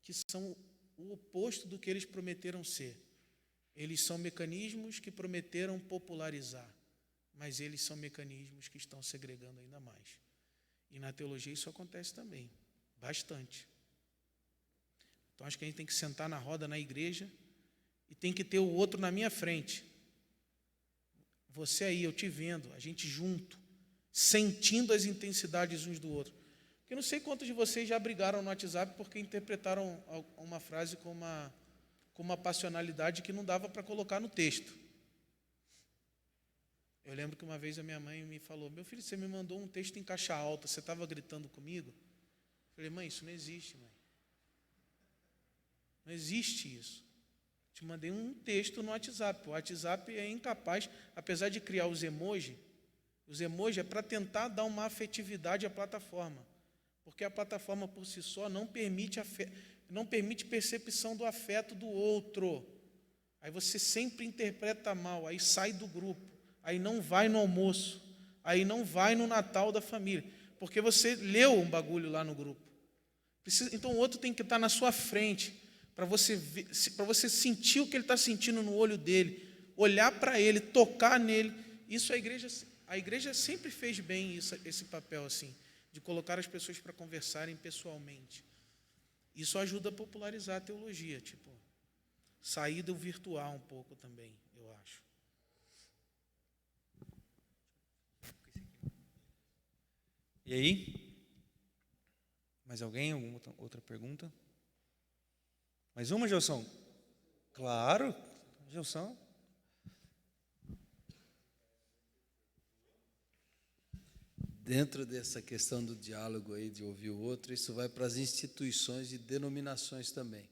que são o oposto do que eles prometeram ser. Eles são mecanismos que prometeram popularizar, mas eles são mecanismos que estão segregando ainda mais. E na teologia isso acontece também, bastante. Então acho que a gente tem que sentar na roda na igreja e tem que ter o outro na minha frente. Você aí, eu te vendo, a gente junto, sentindo as intensidades uns do outro. Porque eu não sei quantos de vocês já brigaram no WhatsApp porque interpretaram uma frase com uma passionalidade que não dava para colocar no texto. Eu lembro que uma vez a minha mãe me falou: meu filho, você me mandou um texto em caixa alta, você estava gritando comigo? Falei, mãe, isso não existe, mãe. Não existe isso. Te mandei um texto no WhatsApp. O WhatsApp é incapaz, apesar de criar os emojis é para tentar dar uma afetividade à plataforma. Porque a plataforma por si só não permite percepção do afeto do outro. Aí você sempre interpreta mal, aí sai do grupo, aí não vai no almoço, aí não vai no Natal da família, porque você leu um bagulho lá no grupo. Então o outro tem que estar na sua frente, para você sentir o que ele está sentindo no olho dele, olhar para ele, tocar nele. Isso a igreja sempre fez bem esse papel assim, de colocar as pessoas para conversarem pessoalmente. Isso ajuda a popularizar a teologia, tipo, sair do virtual um pouco também, eu acho. E aí? Mais alguém? Alguma outra pergunta? Mais uma, Gelson? Claro, Gelson. Dentro dessa questão do diálogo aí, de ouvir o outro, isso vai para as instituições e denominações também.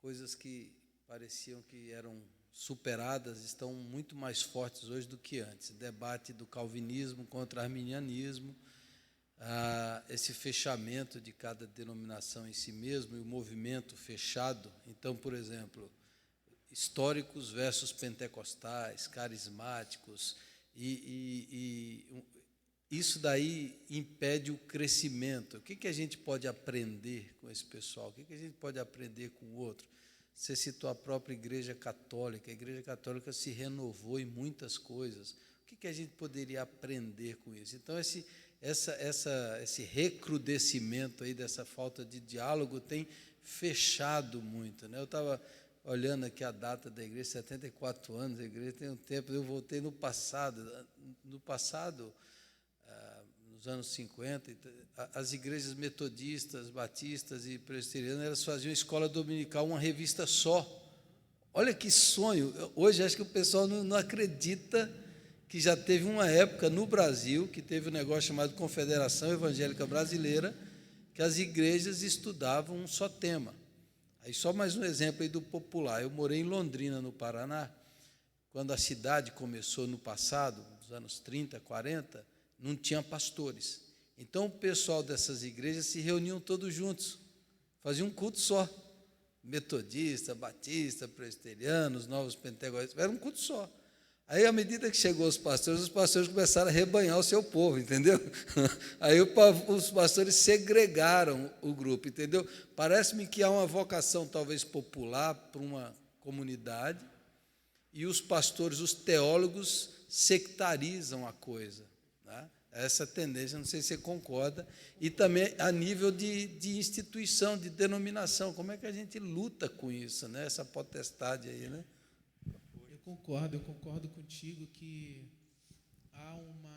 Coisas que pareciam que eram superadas estão muito mais fortes hoje do que antes. Debate do calvinismo contra arminianismo, esse fechamento de cada denominação em si mesmo e o movimento fechado. Então, por exemplo, históricos versus pentecostais, carismáticos, e isso daí impede o crescimento. O que a gente pode aprender com esse pessoal? O que a gente pode aprender com o outro? Você citou a própria Igreja Católica. A Igreja Católica se renovou em muitas coisas. O que a gente poderia aprender com isso? Então, esse recrudescimento aí dessa falta de diálogo tem fechado muito, né? Eu estava olhando aqui a data da igreja, 74 anos, a igreja tem um tempo, eu voltei no passado, nos anos 50, as igrejas metodistas, batistas e presbiterianas, elas faziam escola dominical, uma revista só. Olha que sonho! Hoje acho que o pessoal não acredita que já teve uma época no Brasil, que teve um negócio chamado Confederação Evangélica Brasileira, que as igrejas estudavam um só tema. Aí só mais um exemplo aí do popular. Eu morei em Londrina, no Paraná, quando a cidade começou no passado, nos anos 30, 40, não tinha pastores. Então o pessoal dessas igrejas se reuniam todos juntos, faziam um culto só. Metodista, batista, presbiterianos, novos pentecostais, era um culto só. Aí, à medida que chegou os pastores começaram a rebanhar o seu povo, entendeu? Aí os pastores segregaram o grupo, entendeu? Parece-me que há uma vocação talvez popular para uma comunidade e os pastores, os teólogos, sectarizam a coisa, né? Essa tendência, não sei se você concorda, e também a nível de instituição, de denominação, como é que a gente luta com isso, né? Essa potestade aí, né? Eu concordo contigo que há uma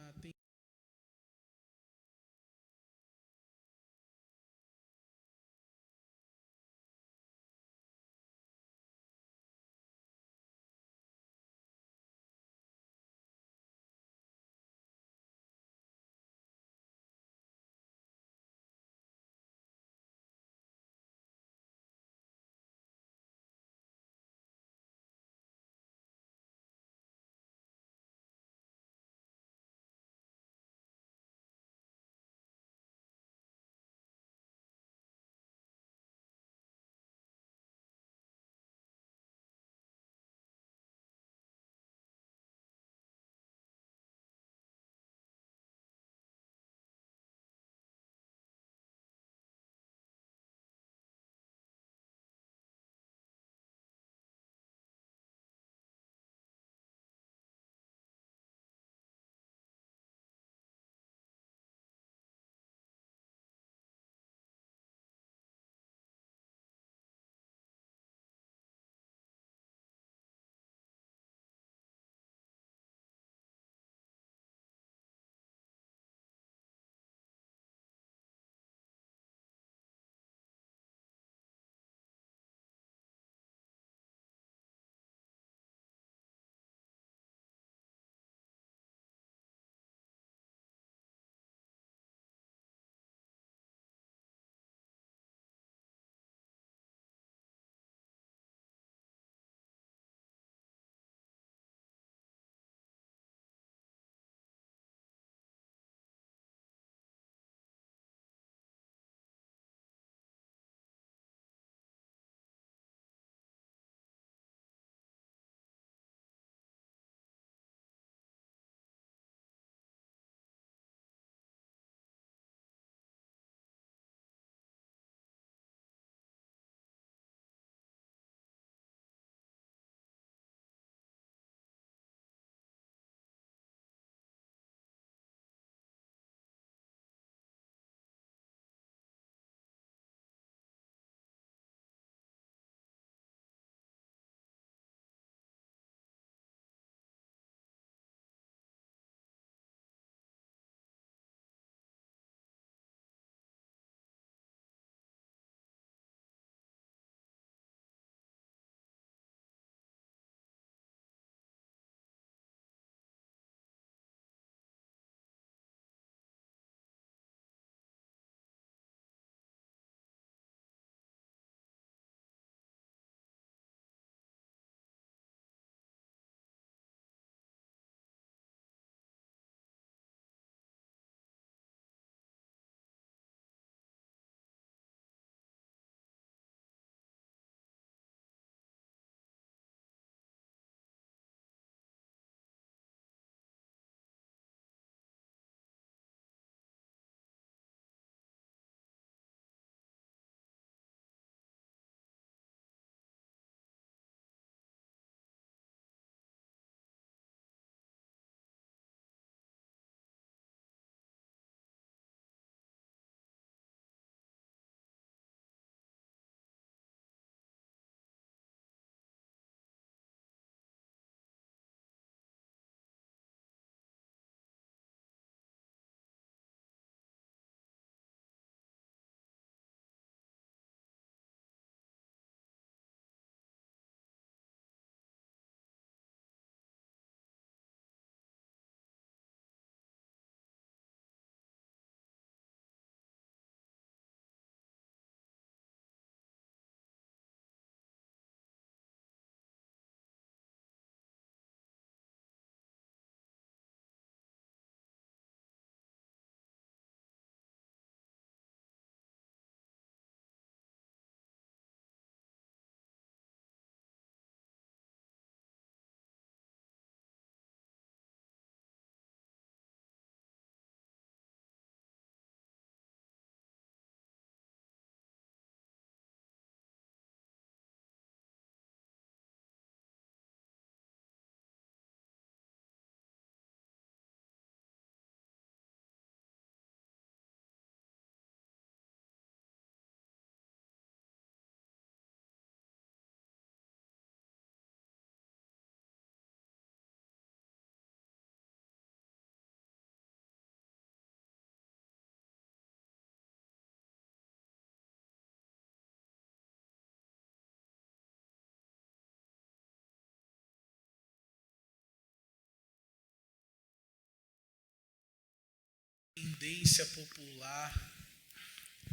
tendência popular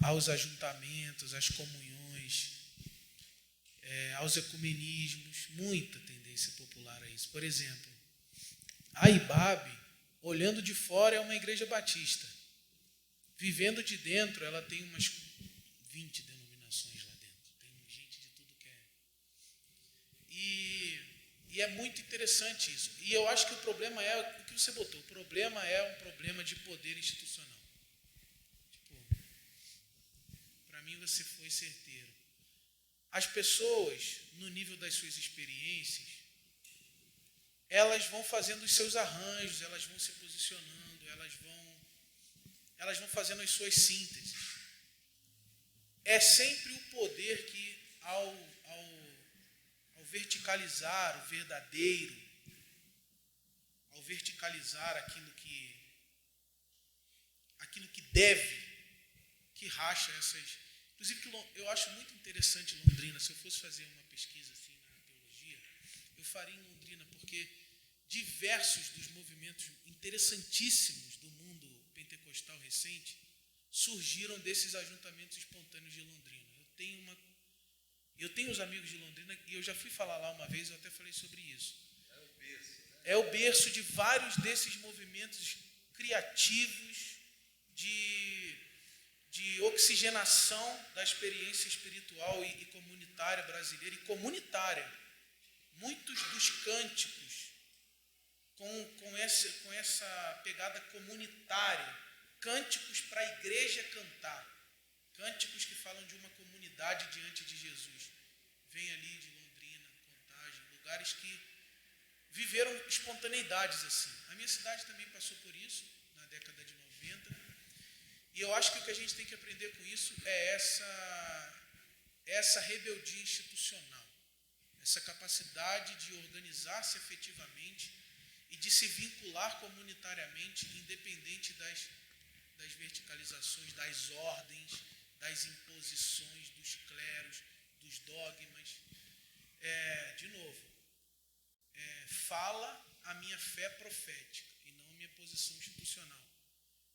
aos ajuntamentos, às comunhões, aos ecumenismos, muita tendência popular a isso. Por exemplo, a IBAB, olhando de fora, é uma igreja batista. Vivendo de dentro, ela tem umas 20 denominações lá dentro. Tem gente de tudo que é. E é muito interessante isso. E eu acho que o problema é o que você botou. O problema é um problema de poder institucional. Para mim, você foi certeiro. As pessoas, no nível das suas experiências, elas vão fazendo os seus arranjos, elas vão se posicionando, elas vão fazendo as suas sínteses. É sempre o poder que, ao verticalizar o verdadeiro, ao verticalizar aquilo que deve, que racha essas... Inclusive, eu acho muito interessante Londrina. Se eu fosse fazer uma pesquisa assim na teologia, eu faria em Londrina, porque diversos dos movimentos interessantíssimos do mundo pentecostal recente surgiram desses ajuntamentos espontâneos de Londrina. Eu tenho os amigos de Londrina e eu já fui falar lá uma vez, eu até falei sobre isso. É o berço, né? É o berço de vários desses movimentos criativos de oxigenação da experiência espiritual e comunitária brasileira, e comunitária. Muitos dos cânticos com essa pegada comunitária, cânticos para a igreja cantar, cânticos que falam de uma comunidade diante de Jesus. Vem ali de Londrina, Contagem, lugares que viveram espontaneidades assim. A minha cidade também passou por isso, na década de 90. E eu acho que o que a gente tem que aprender com isso é essa rebeldia institucional, essa capacidade de organizar-se efetivamente e de se vincular comunitariamente, independente das verticalizações, das ordens, das imposições, dos cleros, dos dogmas. De novo, fala a minha fé profética e não a minha posição institucional.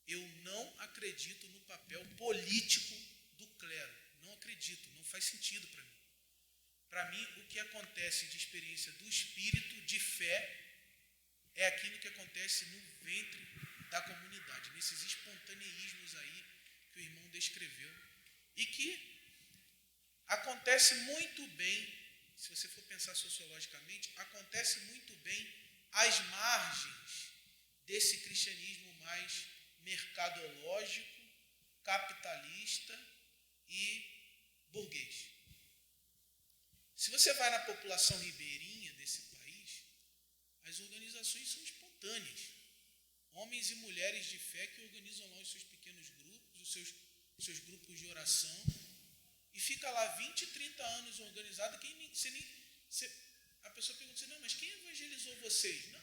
Eu não acredito no papel político do clero. Não acredito, não faz sentido para mim. Para mim, o que acontece de experiência do espírito, de fé, é aquilo que acontece no ventre da comunidade, nesses espontaneísmos aí que o irmão descreveu. E que acontece muito bem, se você for pensar sociologicamente, acontece muito bem às margens desse cristianismo mais mercadológico, capitalista e burguês. Se você vai na população ribeirinha desse país, as organizações são espontâneas. Homens e mulheres de fé que organizam lá os seus pequenos grupos, os seus grupos de oração, e fica lá 20, 30 anos organizado. A pessoa pergunta assim, não, mas quem evangelizou vocês? Não,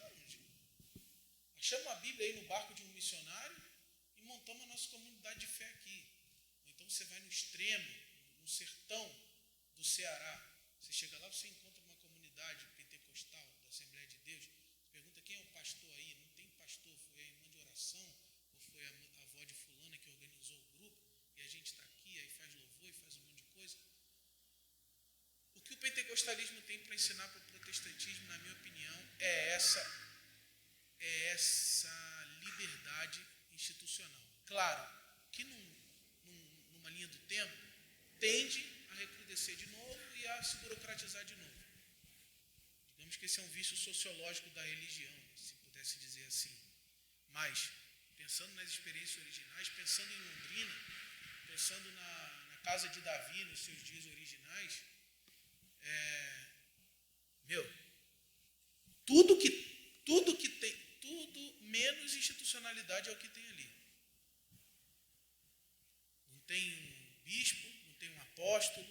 chama a Bíblia aí no barco de um missionário e montamos a nossa comunidade de fé aqui. Ou então você vai no extremo, no sertão do Ceará. Você chega lá, você encontra uma comunidade pentecostal da Assembleia de Deus. Você pergunta quem é o pastor aí. Não tem pastor, foi a irmã de oração, ou foi a avó de fulana que organizou o grupo, e a gente está aqui, aí faz louvor e faz um monte de coisa. O que o pentecostalismo tem para ensinar para o protestantismo, na minha opinião, é essa liberdade institucional. Claro que numa linha do tempo tende a recrudescer de novo e a se burocratizar de novo. Digamos que esse é um vício sociológico da religião, se pudesse dizer assim. Mas, pensando nas experiências originais, pensando em Londrina, pensando na casa de Davi, nos seus dias originais, tudo menos institucionalidade é o que tem ali. Não tem um bispo, não tem um apóstolo,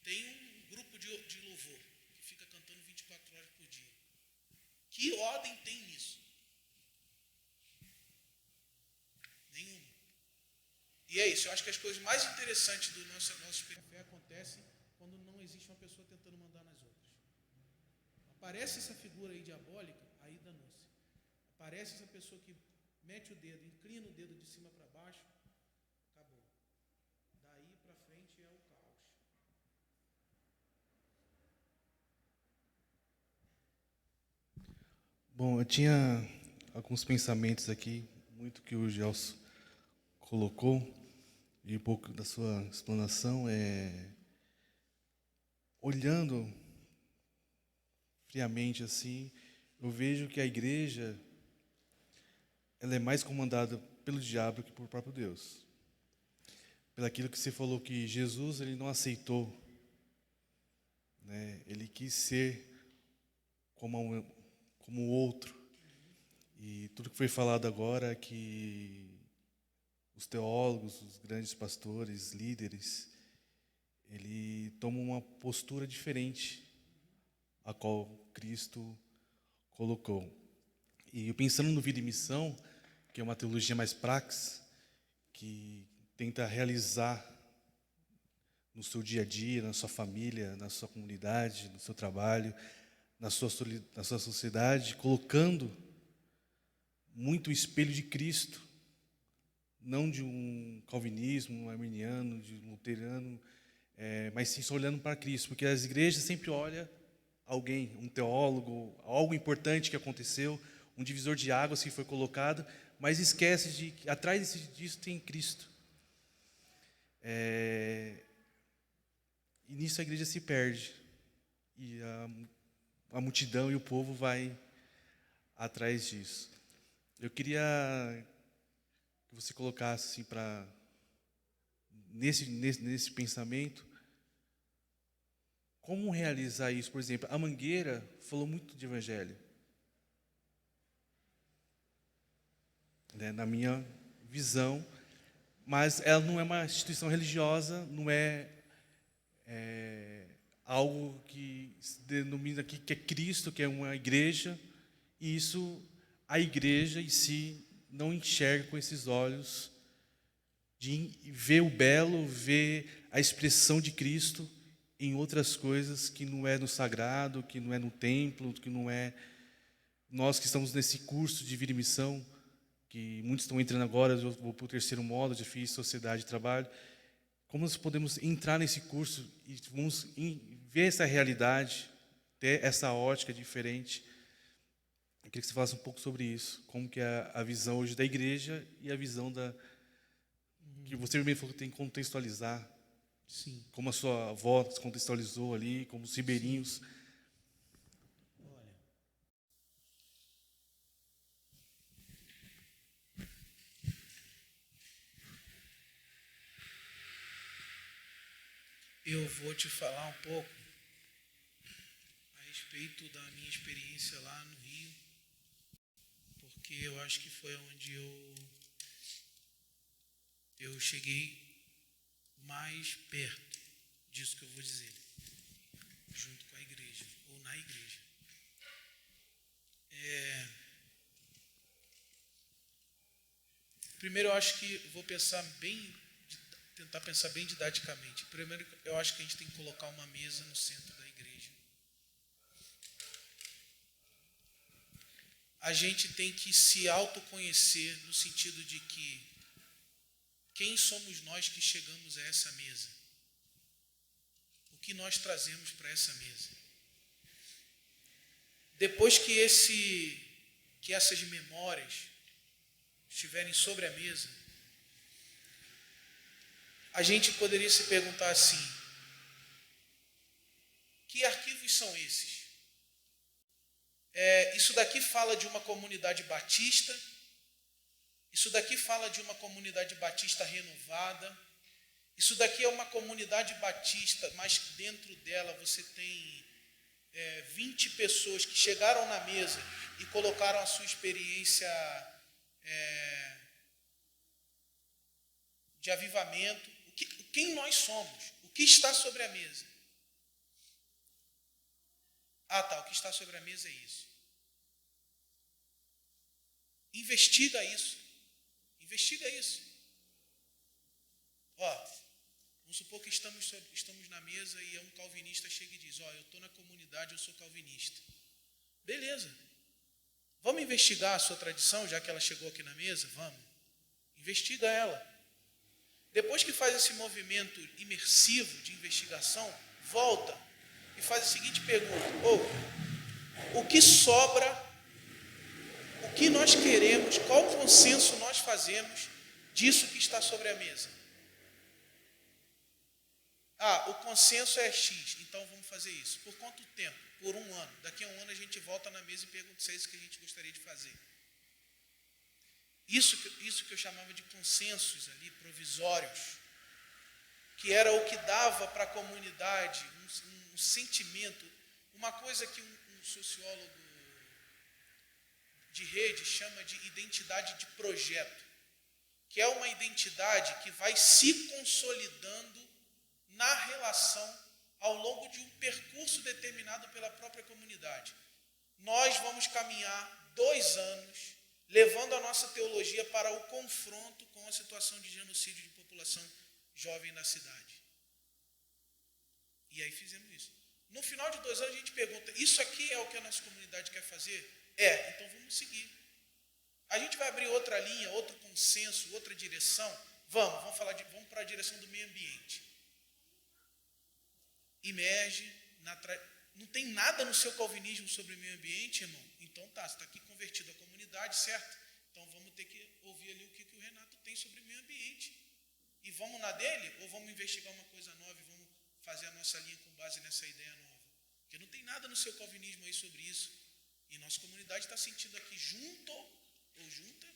tem um grupo de louvor que fica cantando 24 horas por dia. Que ordem tem nisso? Nenhuma. E é isso, eu acho que as coisas mais interessantes do nosso fé acontecem quando não existe uma pessoa tentando mandar nas outras. Aparece essa figura aí diabólica, aí danou-se. Aparece essa pessoa que mete o dedo, inclina o dedo de cima para baixo, acabou. Daí para frente é o caos. Bom, eu tinha alguns pensamentos aqui, muito que o Gelson colocou, e um pouco da sua explanação olhando friamente assim, eu vejo que a igreja ela é mais comandada pelo diabo que por próprio Deus. Pelaquilo que você falou que Jesus ele não aceitou, né? Ele quis ser como o outro. E tudo que foi falado agora que os teólogos, os grandes pastores, líderes, ele tomam uma postura diferente a qual Cristo colocou. E eu pensando no Vida e Missão, que é uma teologia mais praxis, que tenta realizar no seu dia a dia, na sua família, na sua comunidade, no seu trabalho, na sua sociedade, colocando muito o espelho de Cristo, não de um calvinismo, um arminiano, de um luterano, mas sim só olhando para Cristo, porque as igrejas sempre olham alguém, um teólogo, algo importante que aconteceu, um divisor de águas que foi colocado, mas esquece de que atrás disso tem Cristo. E nisso a igreja se perde, e a multidão e o povo vai atrás disso. Eu queria que você colocasse assim para nesse pensamento como realizar isso. Por exemplo, a Mangueira falou muito de evangelho, né, na minha visão, mas ela não é uma instituição religiosa, não é algo que se denomina aqui que é Cristo, que é uma igreja, e isso a igreja em si não enxerga com esses olhos de ver o belo, ver a expressão de Cristo em outras coisas que não é no sagrado, que não é no templo, que não é... Nós que estamos nesse curso de vida e missão, que muitos estão entrando agora, eu vou para o 3º módulo, já fiz sociedade e trabalho, como nós podemos entrar nesse curso e vamos ver essa realidade, ter essa ótica diferente? Eu queria que você falasse um pouco sobre isso, como que é a visão hoje da igreja e a visão que você primeiro falou que tem que contextualizar. Sim. Como a sua avó se contextualizou ali, como os ribeirinhos. Olha, eu vou te falar um pouco a respeito da minha experiência lá no Rio, porque eu acho que foi onde eu cheguei mais perto disso que eu vou dizer, junto com a igreja, ou na igreja. Primeiro, eu acho que vou tentar pensar bem didaticamente. Primeiro, eu acho que a gente tem que colocar uma mesa no centro da igreja. A gente tem que se autoconhecer no sentido de que quem somos nós que chegamos a essa mesa? O que nós trazemos para essa mesa? Depois que essas memórias estiverem sobre a mesa, a gente poderia se perguntar assim: que arquivos são esses? Isso daqui fala de uma comunidade batista, isso daqui fala de uma comunidade batista renovada, isso daqui é uma comunidade batista, mas dentro dela você tem 20 pessoas que chegaram na mesa e colocaram a sua experiência de avivamento. Quem nós somos? O que está sobre a mesa? O que está sobre a mesa é isso. Investiga isso. Investiga isso. Vamos supor que estamos na mesa e um calvinista chega e diz: eu estou na comunidade, eu sou calvinista. Beleza. Vamos investigar a sua tradição, já que ela chegou aqui na mesa? Vamos. Investiga ela. Depois que faz esse movimento imersivo de investigação, volta e faz a seguinte pergunta: o que sobra, o que nós queremos, qual consenso nós fazemos disso que está sobre a mesa? O consenso é X, então vamos fazer isso. Por quanto tempo? Por 1 ano. Daqui a 1 ano a gente volta na mesa e pergunta se é isso que a gente gostaria de fazer. Isso que eu chamava de consensos ali, provisórios, que era o que dava para a comunidade um sentimento, uma coisa que um sociólogo de rede chama de identidade de projeto, que é uma identidade que vai se consolidando na relação ao longo de um percurso determinado pela própria comunidade. Nós vamos caminhar 2 anos levando a nossa teologia para o confronto com a situação de genocídio de população jovem na cidade. E aí fizemos isso. No final de 2 anos a gente pergunta: isso aqui é o que a nossa comunidade quer fazer? Então vamos seguir. A gente vai abrir outra linha, outro consenso, outra direção? Vamos para a direção do meio ambiente. Imerge, não tem nada no seu calvinismo sobre o meio ambiente, irmão? Então tá, você está aqui convertido à comunidade, certo? Então vamos ter que ouvir ali o que o Renato tem sobre o meio ambiente. E vamos na dele? Ou vamos investigar uma coisa nova e vamos fazer a nossa linha com base nessa ideia nova? Porque não tem nada no seu calvinismo aí sobre isso. E nossa comunidade está sentindo aqui junto ou junta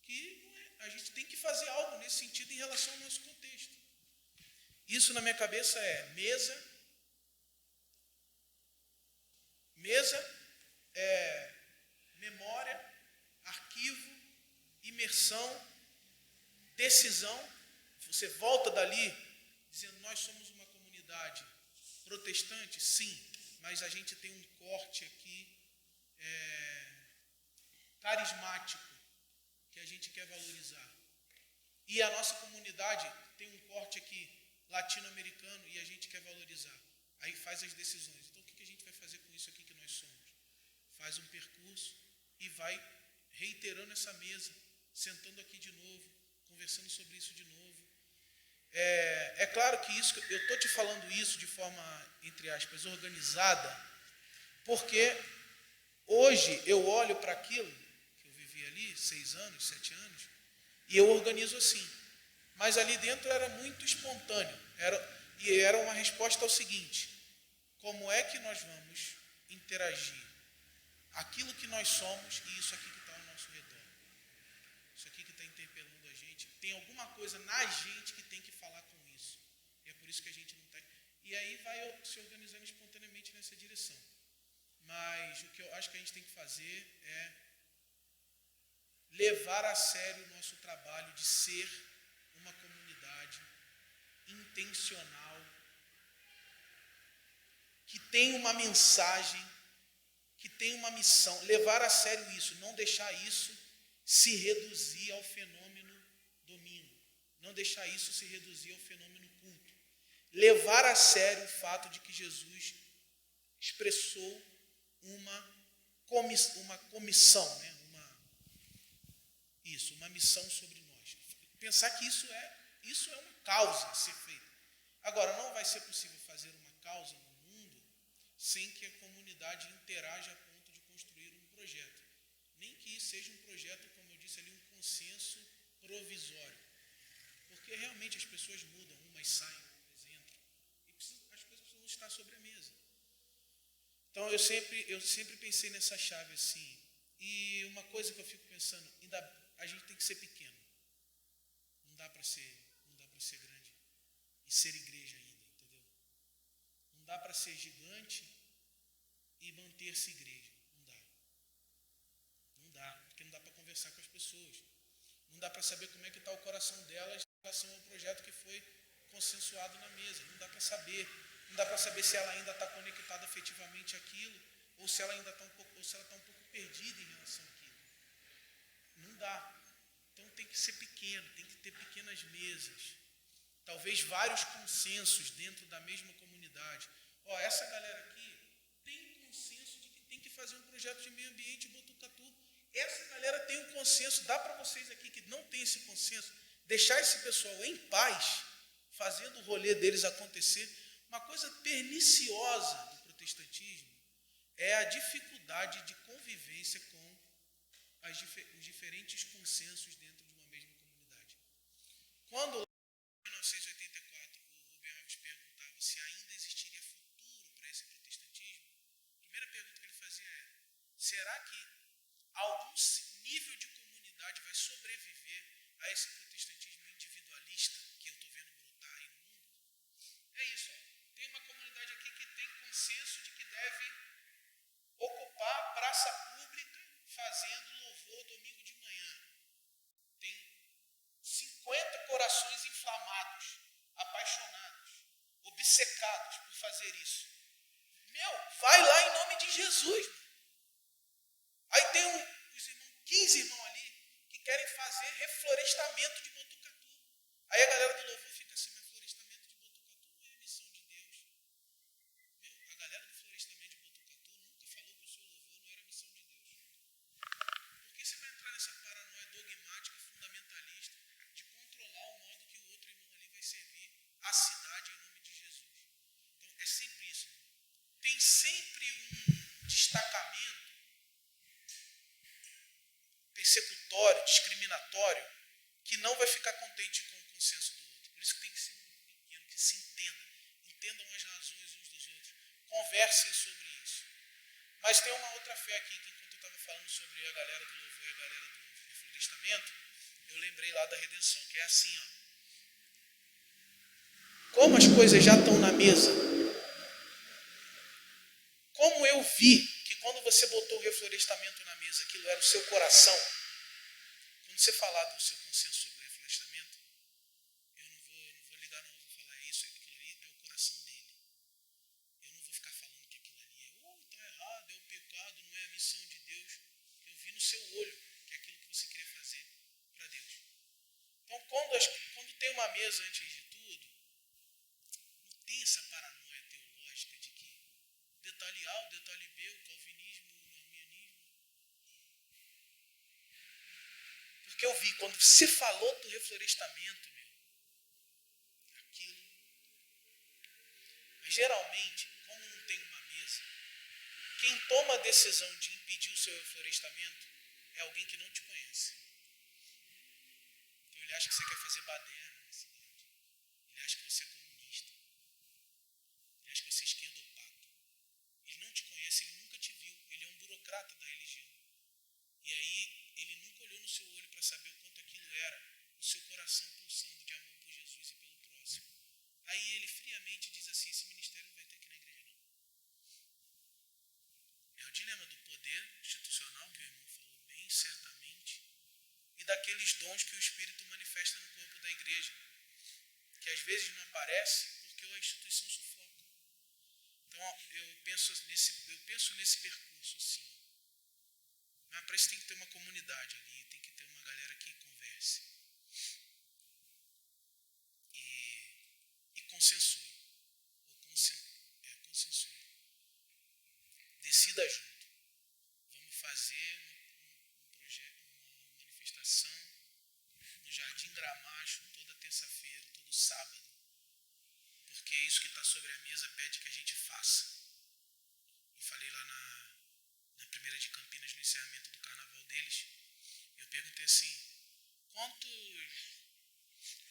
que a gente tem que fazer algo nesse sentido em relação ao nosso contexto. Isso na minha cabeça é mesa é memória, arquivo, imersão, decisão. Você volta dali dizendo: nós somos uma comunidade protestante, sim, mas a gente tem um corte aqui carismático que a gente quer valorizar. E a nossa comunidade tem um corte aqui latino-americano e a gente quer valorizar. Aí faz as decisões. Então, o que a gente vai fazer com isso aqui que nós somos? Faz um percurso e vai reiterando essa mesa, sentando aqui de novo, conversando sobre isso de novo. É claro que isso, eu estou te falando isso de forma, entre aspas, organizada, porque hoje eu olho para aquilo que eu vivi ali, 6 anos, 7 anos, e eu organizo assim. Mas ali dentro era muito espontâneo. Era uma resposta ao seguinte: como é que nós vamos interagir aquilo que nós somos e isso aqui que está ao nosso redor? Isso aqui que está interpelando a gente. Tem alguma coisa na gente que tem que falar com isso. E é por isso que a gente não está... E aí vai se organizando espontaneamente nessa direção. Mas o que eu acho que a gente tem que fazer é levar a sério o nosso trabalho de ser uma comunidade intencional, que tem uma mensagem, que tem uma missão. Levar a sério isso, não deixar isso se reduzir ao fenômeno domingo, não deixar isso se reduzir ao fenômeno culto. Levar a sério o fato de que Jesus expressou uma comissão, né? Uma missão sobre nós. Pensar que isso é uma causa a ser feita. Agora, não vai ser possível fazer uma causa no mundo sem que a comunidade interaja a ponto de construir um projeto. Nem que seja um projeto, como eu disse ali, um consenso provisório. Porque realmente as pessoas mudam, umas saem, outras entram. E as coisas precisam estar sobre a mesa. Então, eu sempre pensei nessa chave assim. E uma coisa que eu fico pensando, a gente tem que ser pequeno. Não dá para ser grande e ser igreja ainda, entendeu? Não dá para ser gigante e manter-se igreja. Não dá, porque não dá para conversar com as pessoas. Não dá para saber como é que está o coração delas em relação ao projeto que foi consensuado na mesa. Não dá para saber. Não dá para saber se ela ainda está conectada afetivamente àquilo ou se ela ainda está um pouco perdida em relação àquilo. Não dá. Então tem que ser pequeno, tem que ter pequenas mesas. Talvez vários consensos dentro da mesma comunidade. Essa galera aqui tem consenso de que tem que fazer um projeto de meio ambiente em Botucatu. galera tem um consenso, dá para vocês aqui que não tem esse consenso, deixar esse pessoal em paz, fazendo o rolê deles acontecer. Uma coisa perniciosa do protestantismo é a dificuldade de convivência com os diferentes consensos dentro de uma mesma comunidade. Quando, em 1984, o Rubem Alves perguntava se ainda existiria futuro para esse protestantismo, a primeira pergunta que ele fazia era: será que algum nível de comunidade vai sobreviver a esse protestantismo individualista que eu estou vendo brotar aí no mundo? É isso, ó. Tem uma comunidade aqui que tem consenso de que deve ocupar a praça pública fazendo louvor domingo de manhã. Tem 50 corações inflamados, apaixonados, obcecados por fazer isso. Vai lá em nome de Jesus. Aí tem os irmãos, 15 irmãos ali, que querem fazer reflorestamento de Botucatu. Aí a galera do louvor fica assim: mas florestamento de Botucatu não é a missão de Deus. A galera do florestamento de Botucatu nunca falou que o seu louvor não era a missão de Deus. Por que você vai entrar nessa paranoia dogmática, fundamentalista, de controlar o modo que o outro irmão ali vai servir a cidade em nome de Jesus? Então é sempre isso. Tem sempre um destacamento persecutório, discriminatório, que não vai ficar contente com o consenso do outro. Por isso que tem que ser pequeno, que se entendam as razões uns dos outros, conversem sobre isso. Mas tem uma outra fé aqui, que enquanto eu estava falando sobre a galera do louvor e a galera do reflorestamento, eu lembrei lá da redenção, que é assim, ó. Como as coisas já estão na mesa, como eu vi que quando você botou o reflorestamento na mesa, aquilo era o seu coração. Quando você falar do seu consenso sobre o reflorestamento, eu não vou ligar, não vou falar isso, aquilo ali é o coração dele. Eu não vou ficar falando que aquilo ali está errado, é o pecado, não é a missão de Deus. Eu vi no seu olho que é aquilo que você queria fazer para Deus. Então, quando tem uma mesa antes de tudo, não tem essa paranoia teológica de que detalhe A, o detalhe B, o calvinismo, o arminianismo. Porque eu vi, quando você falou do reflorestamento, aquilo. Mas geralmente, como não tem uma mesa, quem toma a decisão de impedir o seu reflorestamento é alguém que não te conhece. Então ele acha que você quer fazer baderna na cidade. Ele acha que você é comunista. Ele acha que você é esquerdopata. Ele não te conhece, ele nunca te viu. Ele é um burocrata da religião. E aí, ele nunca olhou no seu olho para saber o quanto aquilo era o seu coração pulsando de amor por Jesus e pelo próximo. Aí ele friamente diz assim: esse ministério não vai ter que ir na igreja, não. É o dilema do poder institucional, que o irmão falou bem certamente, e daqueles dons que o Espírito manifesta no corpo da igreja, que às vezes não aparece porque a instituição sufoca. Então, eu penso nesse percurso assim. Mas para isso tem que ter uma comunidade ali, tem que ter uma galera que converse. E consensue. Consensue. Decida junto. Vamos fazer um projeto, uma manifestação no Jardim Gramacho toda terça-feira, todo sábado. Porque isso que está sobre a mesa pede que a gente faça. Eu falei lá na primeira de Campinas, no encerramento do carnaval deles, eu perguntei assim: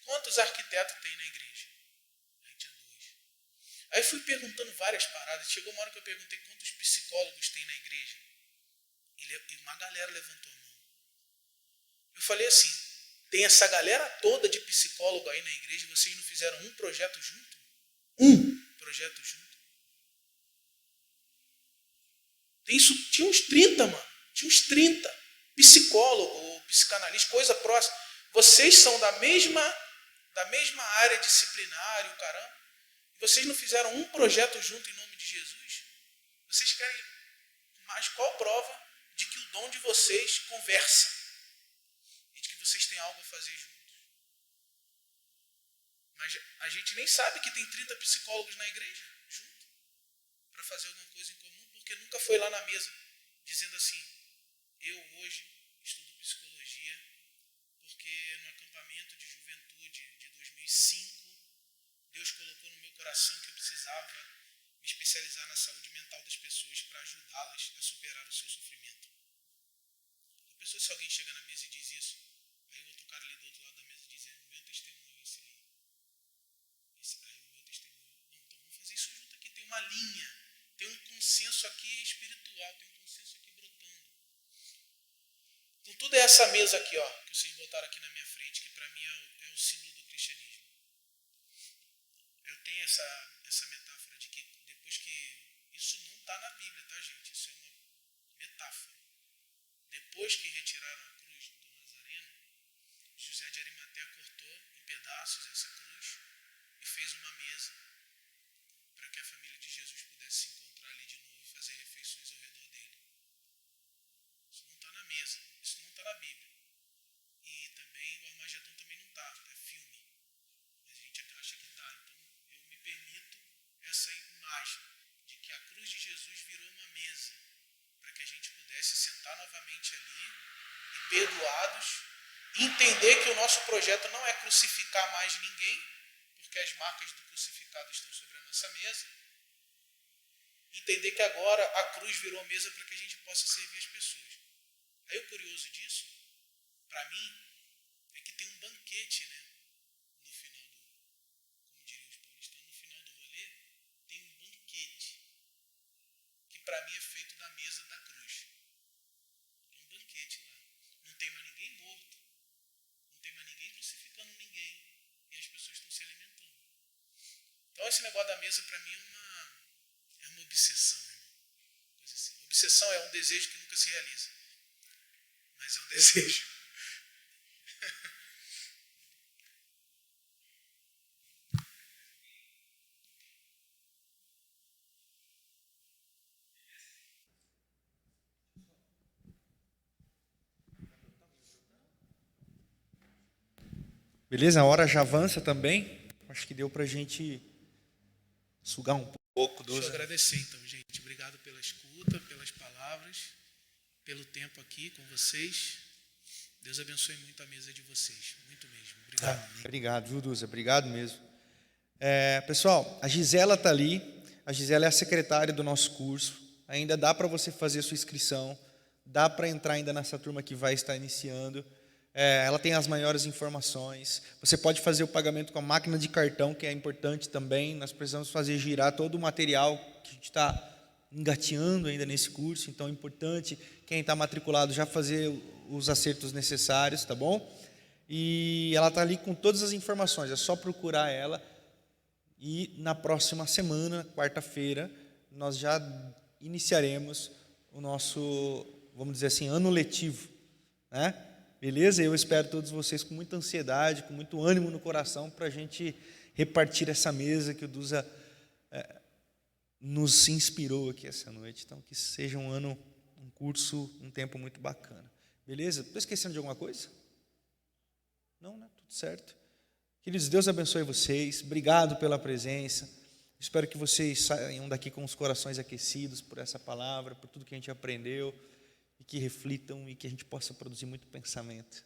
quantos arquitetos tem na igreja? Aí tinha 2. Aí fui perguntando várias paradas. Chegou uma hora que eu perguntei quantos psicólogos tem na igreja. E uma galera levantou a mão. Eu falei assim: tem essa galera toda de psicólogo aí na igreja, vocês não fizeram um projeto junto? Um projeto junto? Tinha uns 30, mano. Tinha uns 30. Psicólogo ou psicanalista, coisa próxima. Vocês são da mesma área disciplinar e o caramba. E vocês não fizeram um projeto junto em nome de Jesus? Vocês querem mais qual prova de que o dom de vocês conversa? E de que vocês têm algo a fazer juntos? Mas a gente nem sabe que tem 30 psicólogos na igreja junto para fazer alguma coisa em comum, porque nunca foi lá na mesa dizendo assim: eu hoje estudo coração que eu precisava me especializar na saúde mental das pessoas para ajudá-las a superar o seu sofrimento. A pessoa, se alguém chega na mesa e diz isso, aí o outro cara ali do outro lado da mesa diz, o meu testemunho é esse aí. Aí o meu testemunho. Não, então vamos fazer isso junto aqui. Tem uma linha, tem um consenso aqui espiritual, tem um consenso aqui brotando. Então toda essa mesa aqui, ó, que vocês botaram aqui na minha frente, que para mim é o símbolo do cristianismo. Eu tenho essa metáfora de que depois que... Isso não está na Bíblia, tá, gente? Isso é uma metáfora. Depois que retiraram a cruz do Nazareno, José de Arimateia cortou em pedaços essa cruz e fez uma mesa para que a família de Jesus pudesse se encontrar ali de novo e fazer refeições ao redor dele. Isso não está na mesa, isso não está na Bíblia. E também o Armagedon também não está, é filme. Mas a gente acha que está. Então eu me permito essa imagem de que a cruz de Jesus virou uma mesa para que a gente pudesse sentar novamente ali e, perdoados, entender que o nosso projeto não é crucificar mais ninguém, porque as marcas do crucificado estão sobre a nossa mesa. Entender que agora a cruz virou a mesa para que a gente possa servir as pessoas. Aí o curioso disso, para mim, é que tem um banquete, né? No final do, como diriam os paulistanos, no final do rolê, tem um banquete, que para mim é feito da mesa da cruz. Tem um banquete lá. Não tem mais ninguém morto, não tem mais ninguém crucificando ninguém, e as pessoas estão se alimentando. Então esse negócio da mesa para mim é uma obsessão, irmão. Coisa assim. Obsessão é um desejo que nunca se realiza, mas é um desejo. Beleza? A hora já avança também. Acho que deu para a gente sugar um pouco Deixa eu agradecer então, gente. Obrigado pela escuta, pelas palavras, pelo tempo aqui com vocês. Deus abençoe muito a mesa de vocês. Muito mesmo. Obrigado. Obrigado, viu, Duza? Obrigado mesmo. Pessoal, a Gisela está ali. A Gisela é a secretária do nosso curso. Ainda dá para você fazer a sua inscrição. Dá para entrar ainda nessa turma que vai estar iniciando. Ela tem as maiores informações. Você pode fazer o pagamento com a máquina de cartão, que é importante também. Nós precisamos fazer girar todo o material que a gente está engateando ainda nesse curso. Então é importante, quem está matriculado, já fazer os acertos necessários, tá bom? E ela está ali com todas as informações. É só procurar ela. E na próxima semana, quarta-feira, nós já iniciaremos o nosso, vamos dizer assim, ano letivo, né? Beleza? Eu espero todos vocês com muita ansiedade, com muito ânimo no coração, para a gente repartir essa mesa que o Duza nos inspirou aqui essa noite. Então, que seja um ano, um curso, um tempo muito bacana. Beleza? Estou esquecendo de alguma coisa? Não, né? Tudo certo. Queridos, Deus abençoe vocês. Obrigado pela presença. Espero que vocês saiam daqui com os corações aquecidos por essa palavra, por tudo que a gente aprendeu, e que reflitam e que a gente possa produzir muito pensamento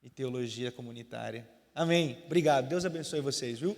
e teologia comunitária. Amém. Obrigado. Deus abençoe vocês, viu?